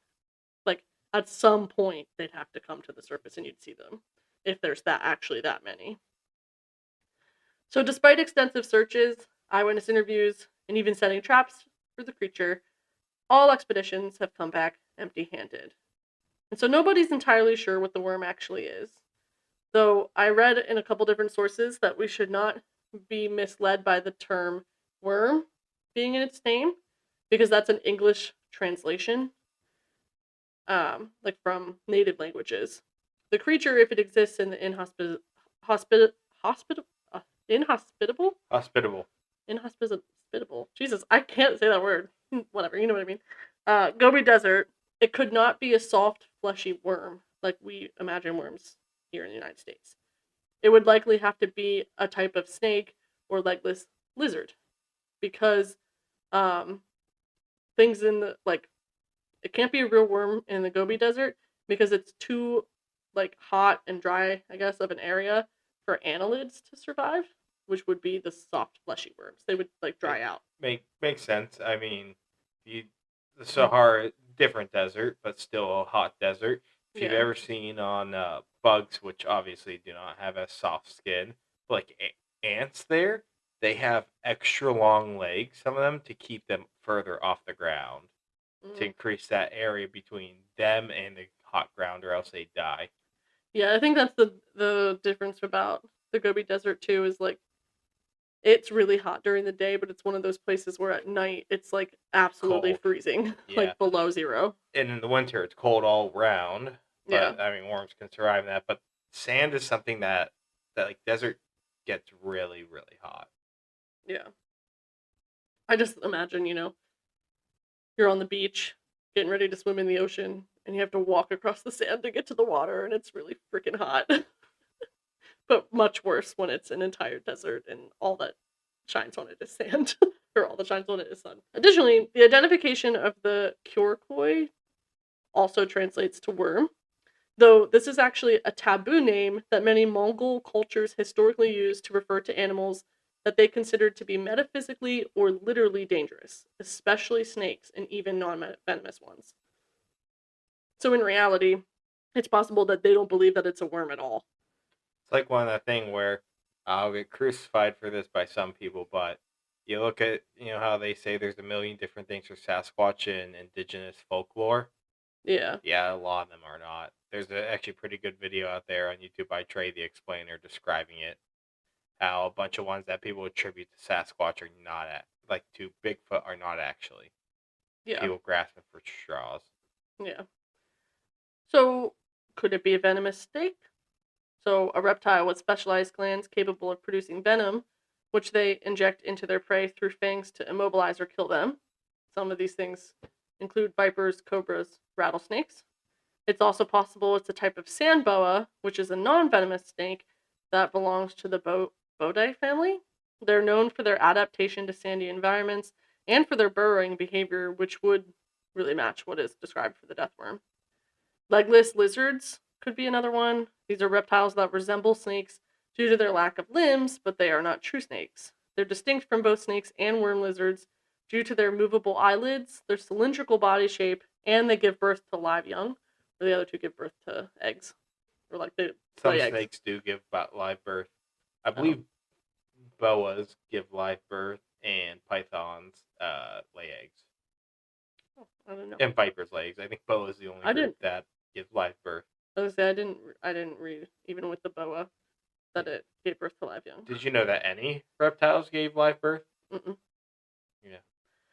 Like, at some point, they'd have to come to the surface and you'd see them, if there's actually that many. So despite extensive searches, eyewitness interviews, and even setting traps for the creature, all expeditions have come back empty-handed. And so nobody's entirely sure what the worm actually is. Though I read in a couple different sources that we should not be misled by the term worm being in its name, because that's an English translation, from native languages. The creature, if it exists in the inhospitable. Jesus, I can't say that word. Whatever, you know what I mean. Gobi Desert, it could not be a soft, fleshy worm like we imagine worms here in the United States. It would likely have to be a type of snake or legless lizard, because things in the it can't be a real worm in the Gobi Desert because it's too hot and dry, I guess, of an area for annelids to survive, which would be the soft, fleshy worms. They would dry out. Makes sense. I mean, the Sahara, different desert, but still a hot desert. If you've Yeah. ever seen on bugs, which obviously do not have as soft skin, like ants there, they have extra long legs, some of them, to keep them further off the ground, to increase that area between them and the hot ground, or else they die. Yeah, I think that's the difference about the Gobi Desert too, is like it's really hot during the day, but it's one of those places where at night it's like absolutely Cold. freezing, Yeah. like below zero. And in the winter, it's cold all round. Yeah. But I mean, worms can survive that. But sand is something that like desert gets really, really hot. Yeah. I just imagine, you're on the beach, getting ready to swim in the ocean, and you have to walk across the sand to get to the water, and it's really freaking hot. But much worse when it's an entire desert and all that shines on it is sand, or all that shines on it is sun. Additionally, the identification of the Kyorkoi also translates to worm, though this is actually a taboo name that many Mongol cultures historically used to refer to animals that they considered to be metaphysically or literally dangerous, especially snakes and even non-venomous ones. So in reality, it's possible that they don't believe that it's a worm at all. It's like one of the thing where I'll get crucified for this by some people, but you look at how they say there's a million different things for Sasquatch in indigenous folklore. Yeah. Yeah, a lot of them are not. There's actually a pretty good video out there on YouTube by Trey the Explainer describing it. How a bunch of ones that people attribute to Sasquatch are not to Bigfoot are not actually. Yeah. People grasping for straws. Yeah. So, could it be a venomous snake? So, a reptile with specialized glands capable of producing venom, which they inject into their prey through fangs to immobilize or kill them. Some of these things include vipers, cobras, rattlesnakes. It's also possible it's a type of sand boa, which is a non-venomous snake that belongs to the Bodidae family. They're known for their adaptation to sandy environments and for their burrowing behavior, which would really match what is described for the death worm. Legless lizards could be another one. These are reptiles that resemble snakes due to their lack of limbs, but they are not true snakes. They're distinct from both snakes and worm lizards due to their movable eyelids, their cylindrical body shape, and they give birth to live young. Or the other two give birth to eggs. Or like they Some lay eggs. snakes do give live birth. I Oh. believe boas give live birth and pythons lay eggs. Oh, I don't know. And vipers lay eggs. I think boa is the only group that gives live birth. I was gonna say I didn't read even with the boa that it gave birth to live young. Did you know that any reptiles gave live birth? Mm-mm. Yeah.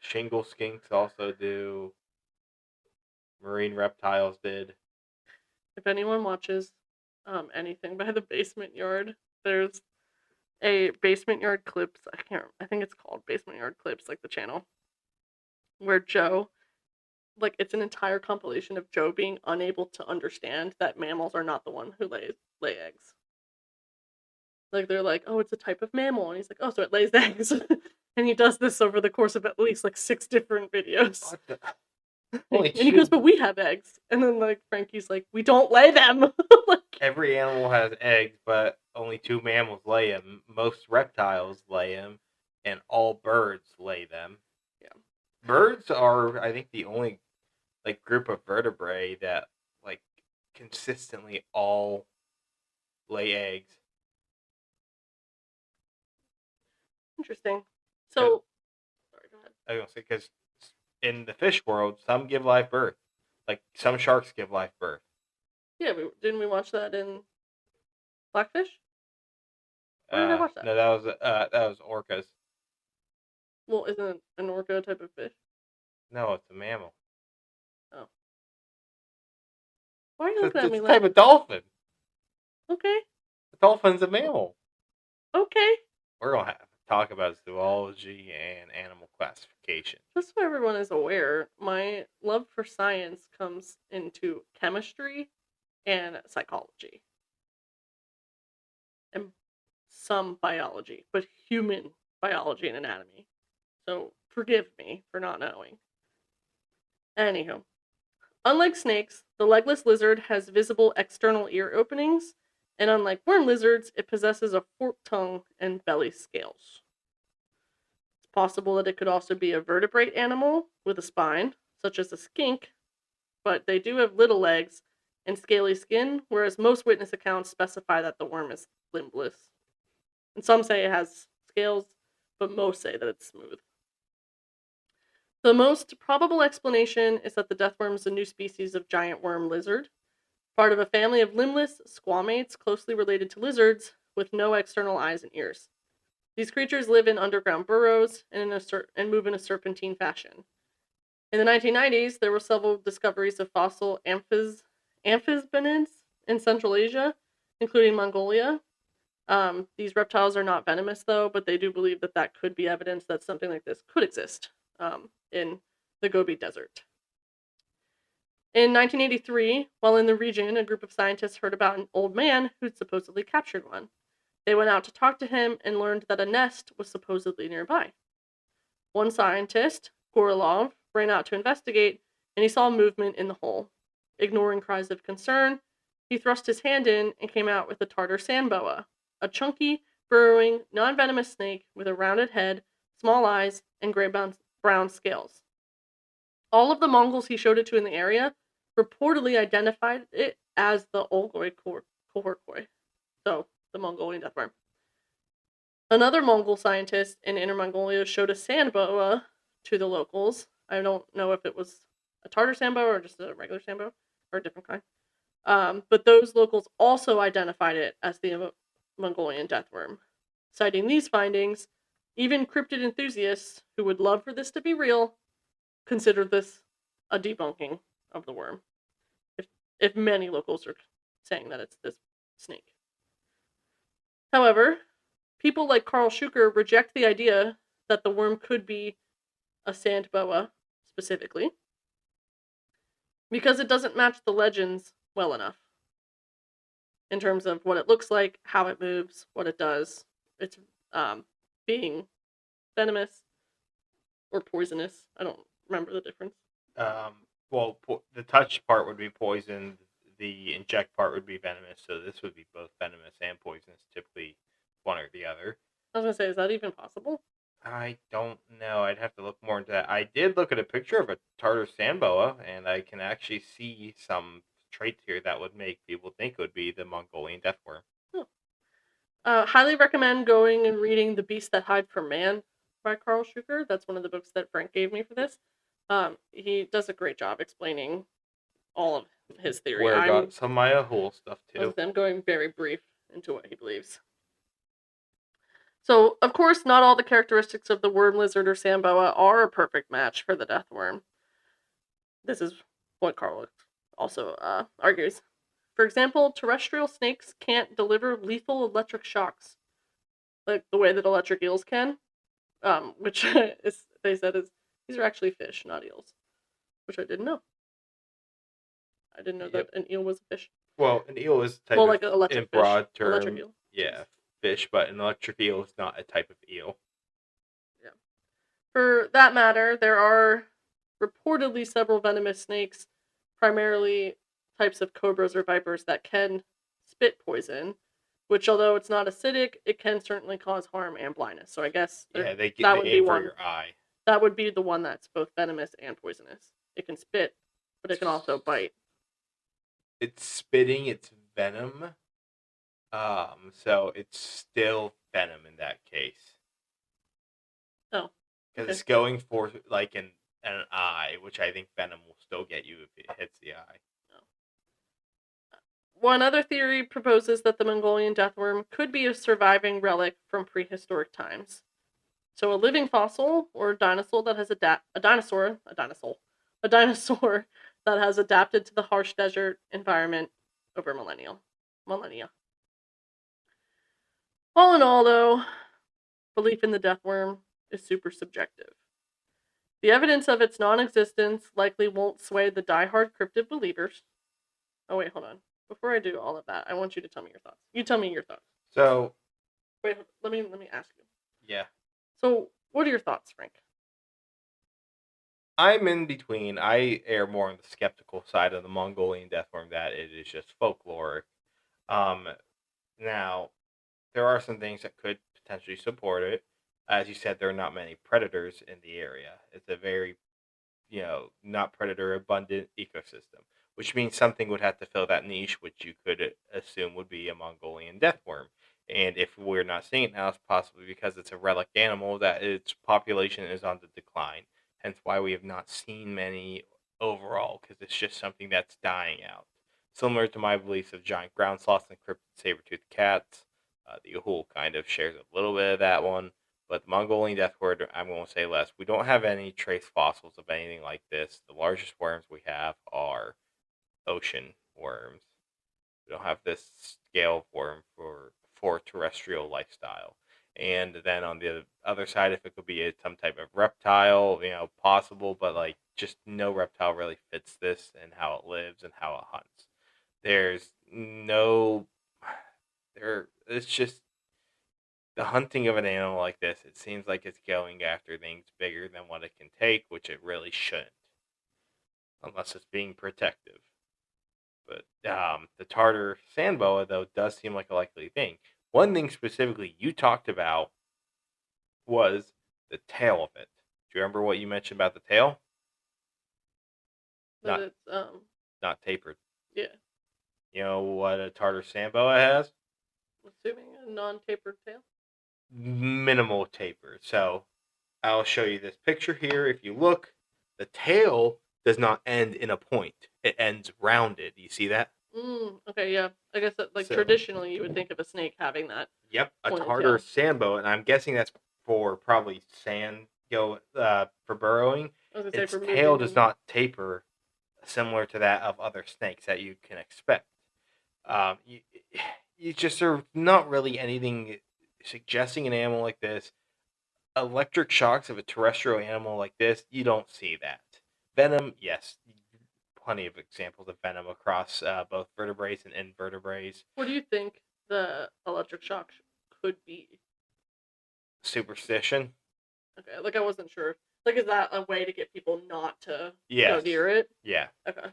Shingle skinks also do. Marine reptiles did. If anyone watches anything by the Basement Yard, there's a Basement Yard Clips. I think it's called Basement Yard Clips, like the channel, where Joe, like it's an entire compilation of Joe being unable to understand that mammals are not the one who lay eggs. Like they're like, oh, it's a type of mammal, and he's like, oh, so it lays eggs, and he does this over the course of at least like 6 different videos. What the? And he goes, but we have eggs. And then like Frankie's like, we don't lay them. Like, every animal has eggs, but only 2 mammals lay them. Most reptiles lay them, and all birds lay them. Yeah. Birds are, I think, the only group of vertebrae that consistently all lay eggs. Interesting. So, sorry, go ahead. I was gonna say, because in the fish world, some give live birth. Like some sharks give live birth. Yeah, didn't we watch that in Blackfish? Where did I watch that? No, that was orcas. Well, isn't an orca a type of fish? No, it's a mammal. Oh. Why are you looking at me it's a like type of dolphin. Okay. A dolphin's a mammal. Okay. We're gonna have to talk about zoology and animal classification. Just so everyone is aware, my love for science comes into chemistry and psychology. And some biology, but human biology and anatomy. So forgive me for not knowing. Anywho, unlike snakes, the legless lizard has visible external ear openings, and unlike worm lizards, it possesses a forked tongue and belly scales. It's possible that it could also be a vertebrate animal with a spine, such as a skink, but they do have little legs and scaly skin, whereas most witness accounts specify that the worm is limbless. And some say it has scales, but most say that it's smooth. The most probable explanation is that the death worm is a new species of giant worm lizard, part of a family of limbless squamates closely related to lizards with no external eyes and ears. These creatures live in underground burrows and move in a serpentine fashion. In the 1990s, there were several discoveries of fossil amphibians in Central Asia, including Mongolia. These reptiles are not venomous, though, but they do believe that that could be evidence that something like this could exist in the Gobi Desert. In 1983, while in the region, a group of scientists heard about an old man who'd supposedly captured one. They went out to talk to him and learned that a nest was supposedly nearby. One scientist, Gorilov, ran out to investigate, and he saw movement in the hole. Ignoring cries of concern, he thrust his hand in and came out with a Tartar sand boa, a chunky, burrowing, non-venomous snake with a rounded head, small eyes, and gray-brown scales. All of the Mongols he showed it to in the area reportedly identified it as the Olgoi Kohorkoi, so the Mongolian death worm. Another Mongol scientist in Inner Mongolia showed a sand boa to the locals. I don't know if it was a Tartar sand boa or just a regular sand boa, or a different kind. But those locals also identified it as the Mongolian death worm. Citing these findings, even cryptid enthusiasts who would love for this to be real consider this a debunking of the worm, if many locals are saying that it's this snake. However, people like Karl Shuker reject the idea that the worm could be a sand boa, specifically, because it doesn't match the legends well enough in terms of what it looks like, how it moves, what it does. It's being venomous or poisonous. I don't remember the difference. Well, the touch part would be poison. The inject part would be venomous. So this would be both venomous and poisonous. Typically, one or the other. I was gonna say, is that even possible? I don't know. I'd have to look more into that. I did look at a picture of a Tartar sand boa, and I can actually see some traits here that would make people think it would be the Mongolian death worm. Highly recommend going and reading The Beast That Hides from Man by Karl Shuker. That's one of the books that Frank gave me for this. He does a great job explaining all of his theory. Where I got some Maya Hul stuff too. I'm going very brief into what he believes. So, of course, not all the characteristics of the worm lizard or sand boa are a perfect match for the death worm. This is what Karl also argues. For example, terrestrial snakes can't deliver lethal electric shocks like the way that electric eels can, which is, they said is these are actually fish, not eels, which I didn't know. I didn't know that an eel was a fish. Well, an eel is a type of, like an electric in broad fish. term, Electric eel. Yeah, fish, but an electric eel is not a type of eel. Yeah. For that matter, there are reportedly several venomous snakes, primarily types of cobras or vipers that can spit poison, which, although it's not acidic, it can certainly cause harm and blindness. So I guess that would be be one for your eye. That would be the one that's both venomous and poisonous. It can spit, but it can also bite. It's spitting its venom, so it's still venom in that case. Oh, because it's going for like an eye, which I think venom will still get you if it hits the eye. One other theory proposes that the Mongolian death worm could be a surviving relic from prehistoric times. So a living fossil or a dinosaur that has a dinosaur that has adapted to the harsh desert environment over millennia. All in all, though, belief in the death worm is super subjective. The evidence of its non-existence likely won't sway the die-hard cryptid believers. Oh wait, hold on. Before I do all of that, I want you to tell me your thoughts. You tell me your thoughts. So, wait, let me ask you. Yeah. So, what are your thoughts, Frank? I'm in between. I err more on the skeptical side of the Mongolian death worm, that it is just folklore. Now, there are some things that could potentially support it. As you said, there are not many predators in the area. It's a very, not predator abundant ecosystem. which means something would have to fill that niche, which you could assume would be a Mongolian death worm. And if we're not seeing it now, it's possibly because it's a relic animal that its population is on the decline. Hence why we have not seen many overall, because it's just something that's dying out. Similar to my beliefs of giant ground sloths and cryptid saber-toothed cats, the Yahul kind of shares a little bit of that one. But the Mongolian death worm, I'm going to say less. We don't have any trace fossils of anything like this. The largest worms we have are ocean worms. We don't have this scale of worm for terrestrial lifestyle. And then on the other side, if it could be some type of reptile, possible, but like just no reptile really fits this and how it lives and how it hunts. There's no it's just the hunting of an animal like this, it seems like it's going after things bigger than what it can take, which it really shouldn't, unless it's being protective. But the Tartar sand boa, though, does seem like a likely thing. One thing specifically you talked about was the tail of it. Do you remember what you mentioned about the tail? But Not it's not tapered. yeah, You know what a Tartar sand boa has? assuming a non-tapered tail. Minimal taper. So I'll show you this picture here. If you look, the tail does not end in a point. It ends rounded. You see that? Okay, yeah. I guess that, like, So- traditionally you would think of a snake having that. Yep, a Pointed Tartar tail. sand boa, and I'm guessing that's for probably sand for burrowing. I was gonna say Its for tail moving does and- not taper similar to that of other snakes that you can expect. You just are not really anything suggesting an animal like this. Electric shocks of a terrestrial animal like this, you don't see that. Venom, yes, plenty of examples of venom across both vertebrates and invertebrates. What do you think the electric shock could be? Superstition, Okay, like I wasn't sure. Like, is that a way to get people not to go yes, near it? yeah. Okay.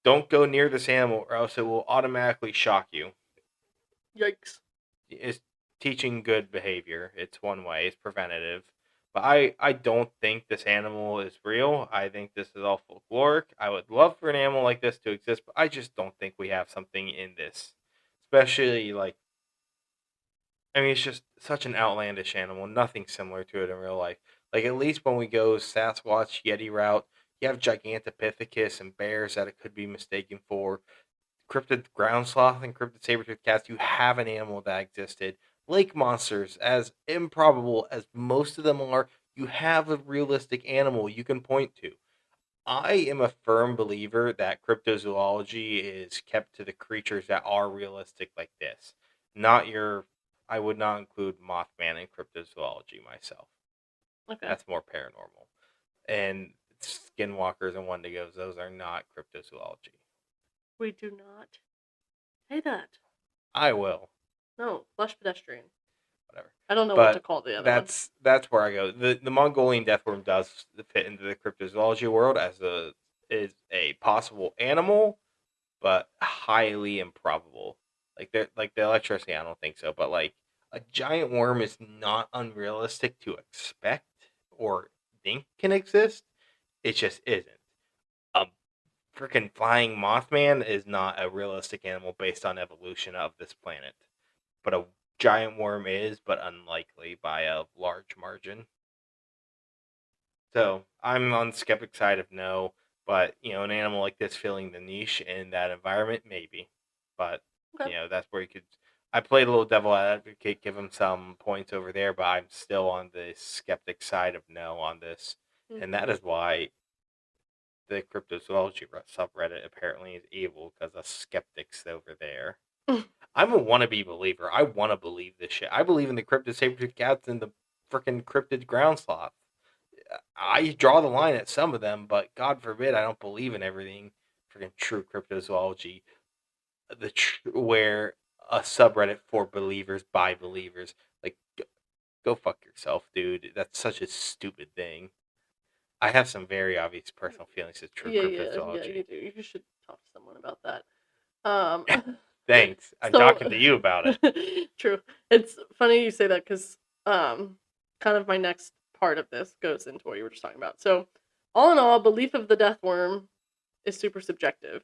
Don't go near this animal, or else it will automatically shock you. Yikes. It's teaching good behavior. It's one way. It's preventative. But I don't think this animal is real. I think this is all folkloric. I would love for an animal like this to exist, but I just don't think we have something in this. Especially, like, I mean, it's just such an outlandish animal. Nothing similar to it in real life. Like, at least when we go Sasquatch Yeti route, you have Gigantopithecus and bears that it could be mistaken for. Cryptid ground sloth and cryptid saber-toothed cats, you have an animal that existed. Lake monsters, as improbable as most of them are, you have a realistic animal you can point to. I am a firm believer that cryptozoology is kept to the creatures that are realistic like this. Not your I would not include Mothman in cryptozoology myself. Okay. That's more paranormal. And skinwalkers and wendigos, those are not cryptozoology. We do not say that. I will. No, flesh pedestrian. Whatever. I don't know But what to call the other one. that's where I go. The Mongolian death worm does fit into the cryptozoology world as a possible animal, but highly improbable. Like the electricity, I don't think so. But like a giant worm is not unrealistic to expect or think can exist. It just isn't. A freaking flying Mothman is not a realistic animal based on evolution of this planet. But a giant worm is, but unlikely by a large margin. So I'm on the skeptic side of no, but an animal like this filling the niche in that environment, maybe. But Okay. that's where you could. I played a little devil advocate, give him some points over there, but I'm still on the skeptic side of no on this, and that is why the cryptozoology subreddit apparently is evil because of skeptics over there. I'm a wannabe believer. I want to believe this shit. I believe in the cryptid saber-toothed cats and the freaking cryptid ground sloth. I draw the line at some of them, but God forbid I don't believe in everything. Freaking true cryptozoology, where a subreddit for believers by believers. Like, go fuck yourself, dude. That's such a stupid thing. I have some very obvious personal feelings to true cryptozoology. Yeah, you do. You should talk to someone about that. Thanks. I'm So- talking to you about it. True. It's funny you say that because kind of my next part of this goes into what you were just talking about. So, all in all, belief of the death worm is super subjective.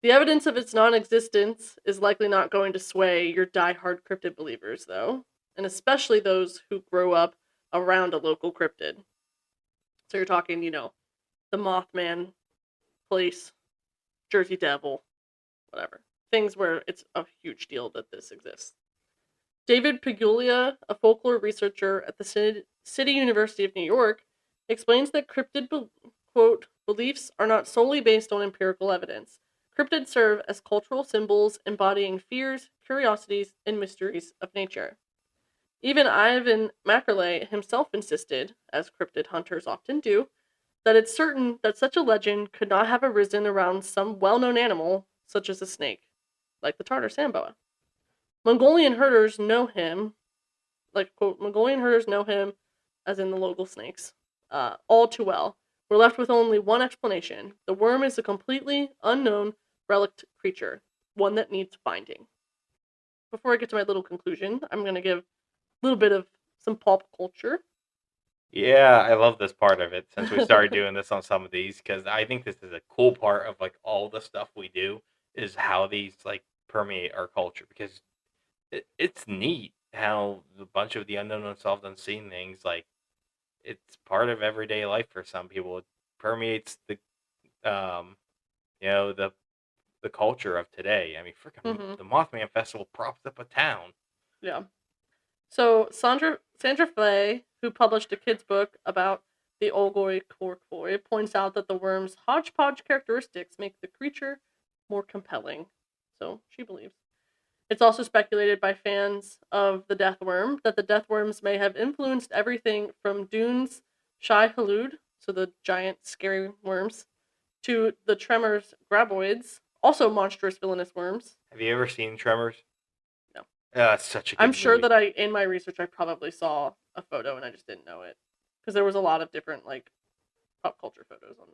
The evidence of its non-existence is likely not going to sway your die-hard cryptid believers, though, and especially those who grow up around a local cryptid. So you're talking, the Mothman place, Jersey Devil, whatever. Things where it's a huge deal that this exists. David Paguglia, a folklore researcher at the City University of New York, explains that cryptid, quote, beliefs are not solely based on empirical evidence. Cryptids serve as cultural symbols embodying fears, curiosities, and mysteries of nature. Even Ivan Mackerlay himself insisted, as cryptid hunters often do, that it's certain that such a legend could not have arisen around some well-known animal, such as a snake, like the Tartar sandboa. Mongolian herders know him, quote, Mongolian herders know him, as in the local snakes, all too well. We're left with only one explanation. The worm is a completely unknown relict creature, one that needs finding. Before I get to my little conclusion, I'm going to give a little bit of some pop culture. Yeah, I love this part of it since we started doing this on some of these because I think this is a cool part of like all the stuff we do is how these like permeate our culture because it's neat how a bunch of the unknown, unsolved, unseen things like it's part of everyday life for some people. It permeates the you know the culture of today. I mean, freaking Mm-hmm. the Mothman Festival props up a town. Yeah. So Sandra Fay, who published a kid's book about the Olgoi Korkoi, points out that the worm's hodgepodge characteristics make the creature more compelling. So she believes. It's also speculated by fans of the death worm that the death worms may have influenced everything from Dune's Shai Halud, so the giant scary worms, to the Tremors graboids, also monstrous villainous worms. Have you ever seen Tremors? No. It's such a good I'm sure movie. that in my research, I probably saw a photo and I just didn't know it. Because there was a lot of different, pop culture photos on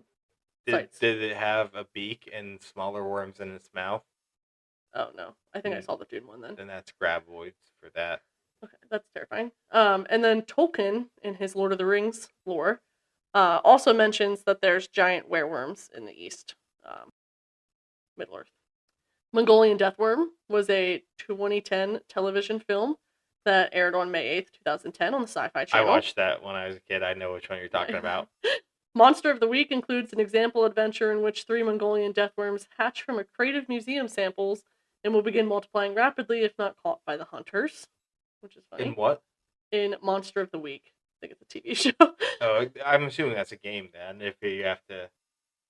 sites. Did it have a beak and smaller worms in its mouth? Oh, no. I think I saw the Dune one then. Then that's graboids for that. Okay, that's terrifying. And then Tolkien, in his Lord of the Rings lore, also mentions that there's giant werewolves in the east, Middle Earth. Mongolian Death Worm was a 2010 television film that aired on May 8th, 2010 on the Sci-Fi Channel. I watched that when I was a kid. I know which one you're talking about. Monster of the Week includes an example adventure in which 3 Mongolian death worms hatch from a crate of museum samples and will begin multiplying rapidly if not caught by the hunters, which is funny. In what? In Monster of the Week. I think it's a TV show. Oh, I'm assuming that's a game then. If you have to,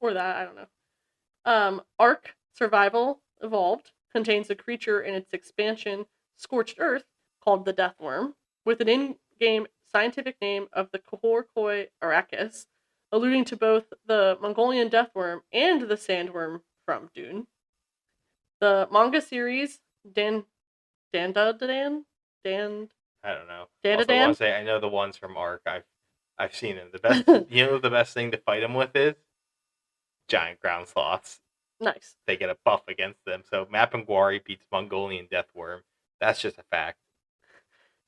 or that, I don't know. Ark Survival Evolved contains a creature in its expansion, Scorched Earth, called the Death Worm, with an in-game scientific name of the Kohorkoi arachis, alluding to both the Mongolian Death Worm and the Sandworm from Dune. The manga series Dandadan? I don't know. Dandadan? Also, I want to say I know the ones from Ark. I've seen them. The best, the best thing to fight them with is giant ground sloths. Nice. They get a buff against them. So Mapinguari beats Mongolian Death Worm. That's just a fact.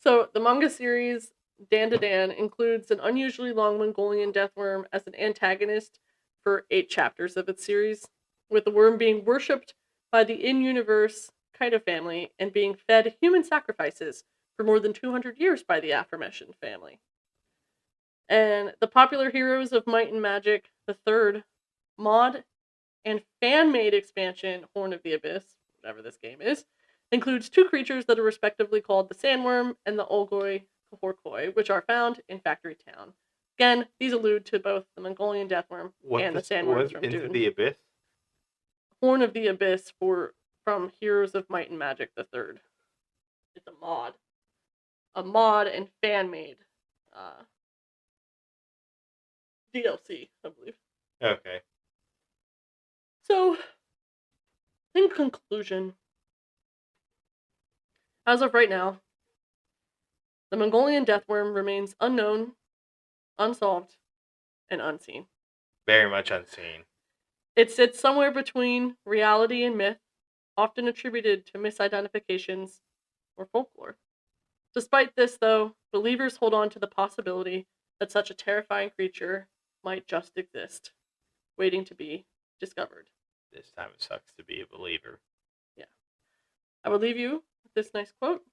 So the manga series Dandadan includes an unusually long Mongolian death worm as an antagonist for 8 chapters of its series, with the worm being worshipped by the in-universe Kaito family and being fed human sacrifices for more than 200 years by the aforementioned family. And the popular heroes of Might and Magic, the third mod and fan-made expansion, Horn of the Abyss, whatever this game is, includes 2 creatures that are respectively called the Sandworm and the Olgoi Kohorkoi, which are found in Factory Town. Again, these allude to both the Mongolian Deathworm and the Sandworms from Into Dune. the Abyss? Horn of the Abyss from Heroes of Might and Magic the Third. It's a mod. A mod and fan-made DLC, I believe. Okay. So, in conclusion, as of right now, the Mongolian Deathworm remains unknown, unsolved, and unseen. Very much unseen. It sits somewhere between reality and myth, often attributed to misidentifications or folklore. Despite this, though, believers hold on to the possibility that such a terrifying creature might just exist, waiting to be discovered. This time it sucks to be a believer. Yeah. I will leave you with this nice quote.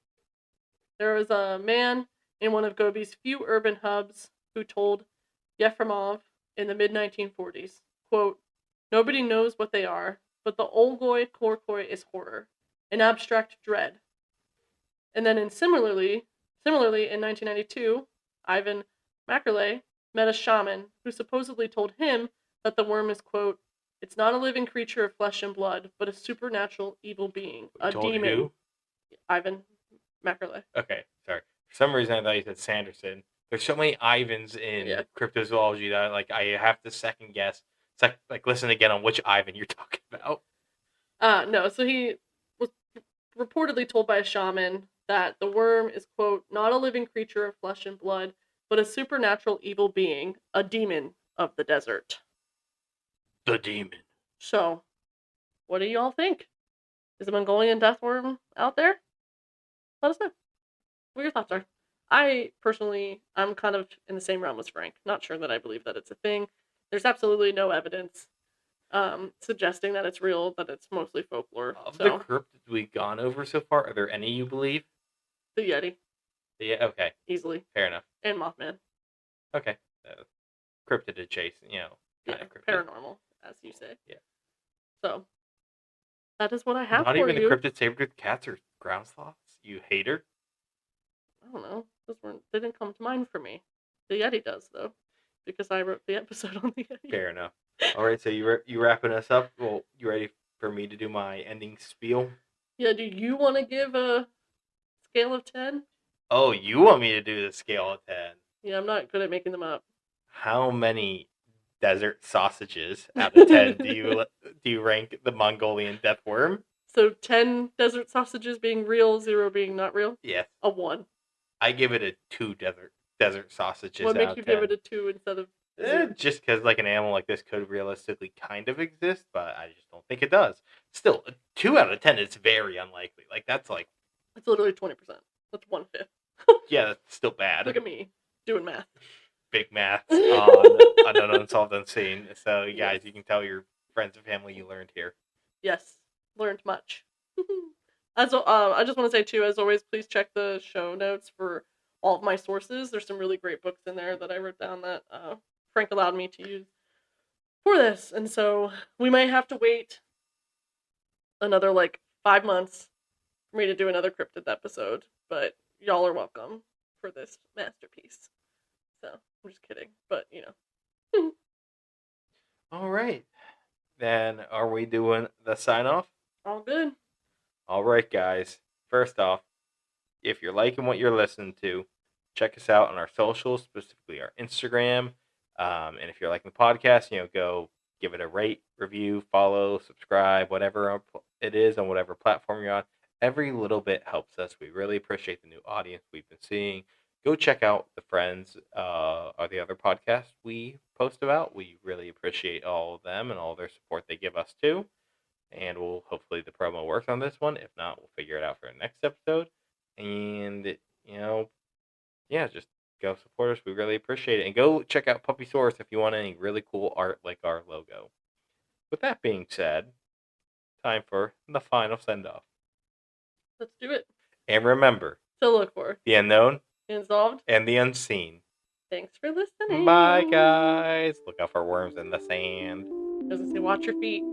There was a man in one of Gobi's few urban hubs who told Yefremov in the mid-1940s, quote, "Nobody knows what they are, but the Olgoi Korkoi is horror, an abstract dread." And then similarly in 1992, Ivan Makerle met a shaman who supposedly told him that the worm is, quote, "It's not a living creature of flesh and blood, but a supernatural evil being, a Told demon." who? Ivan Makerle. Okay, sorry. For some reason, I thought you said Sanderson. There's so many Ivans in cryptozoology that I have to second guess. It's like listen again on which Ivan you're talking about. No, so he was reportedly told by a shaman that the worm is, quote, "not a living creature of flesh and blood, but a supernatural evil being, a demon of the desert." The demon. So, what do y'all think? Is a Mongolian death worm out there? Let us know what your thoughts are. I personally, I'm kind of in the same realm as Frank. Not sure that I believe that it's a thing. There's absolutely no evidence suggesting that it's real, that it's mostly folklore. Of the cryptids we've gone over so far, are there any you believe? The Yeti. Yeah, okay. Easily. Fair enough. And Mothman. Okay. Cryptid adjacent, kind of cryptid. Paranormal, as you say. Yeah. So, that is what I have Not for you. even the cryptid saber-toothed cats or ground sloths? You hater? I don't know. They didn't come to mind for me. The Yeti does, though, because I wrote the episode on the Yeti. Fair enough. All right, so you wrapping us up? Well, you ready for me to do my ending spiel? Yeah, do you want to give a scale of 10? Oh, you want me to do the scale of 10? Yeah, I'm not good at making them up. How many desert sausages out of 10 do you rank the Mongolian death worm? So 10 desert sausages being real, 0 being not real? Yes. A 1. I give it a 2 desert sausages What out of 10. makes you give it a 2 instead of 0? Just because an animal like this could realistically kind of exist, but I just don't think it does. Still, a 2 out of 10 is very unlikely. That's literally 20%. That's 1/5. Yeah, that's still bad. Look at me doing math. Big maths on an Unsolved Unseen. So, you guys, you can tell your friends and family you learned here. Yes, learned much. I just want to say too, as always, please check the show notes for all of my sources. There's some really great books in there that I wrote down that Frank allowed me to use for this, and so we might have to wait another 5 months for me to do another cryptid episode, but y'all are welcome for this masterpiece. So I'm just kidding, but All right. Then are we doing the sign off? All good. All right, guys. First off, if you're liking what you're listening to, check us out on our socials, specifically our Instagram. And if you're liking the podcast, go give it a rate, review, follow, subscribe, whatever it is on whatever platform you're on. Every little bit helps us. We really appreciate the new audience we've been seeing. Go check out the Friends or the other podcasts we post about. We really appreciate all of them and all their support they give us too. And hopefully the promo works on this one. If not, we'll figure it out for the next episode. And, just go support us. We really appreciate it. And go check out Puppy Source if you want any really cool art like our logo. With that being said, time for the final send-off. Let's do it. And remember, to look for the unknown, unsolved, and the unseen. Thanks for listening. Bye, guys. Look out for worms in the sand. Doesn't say watch your feet.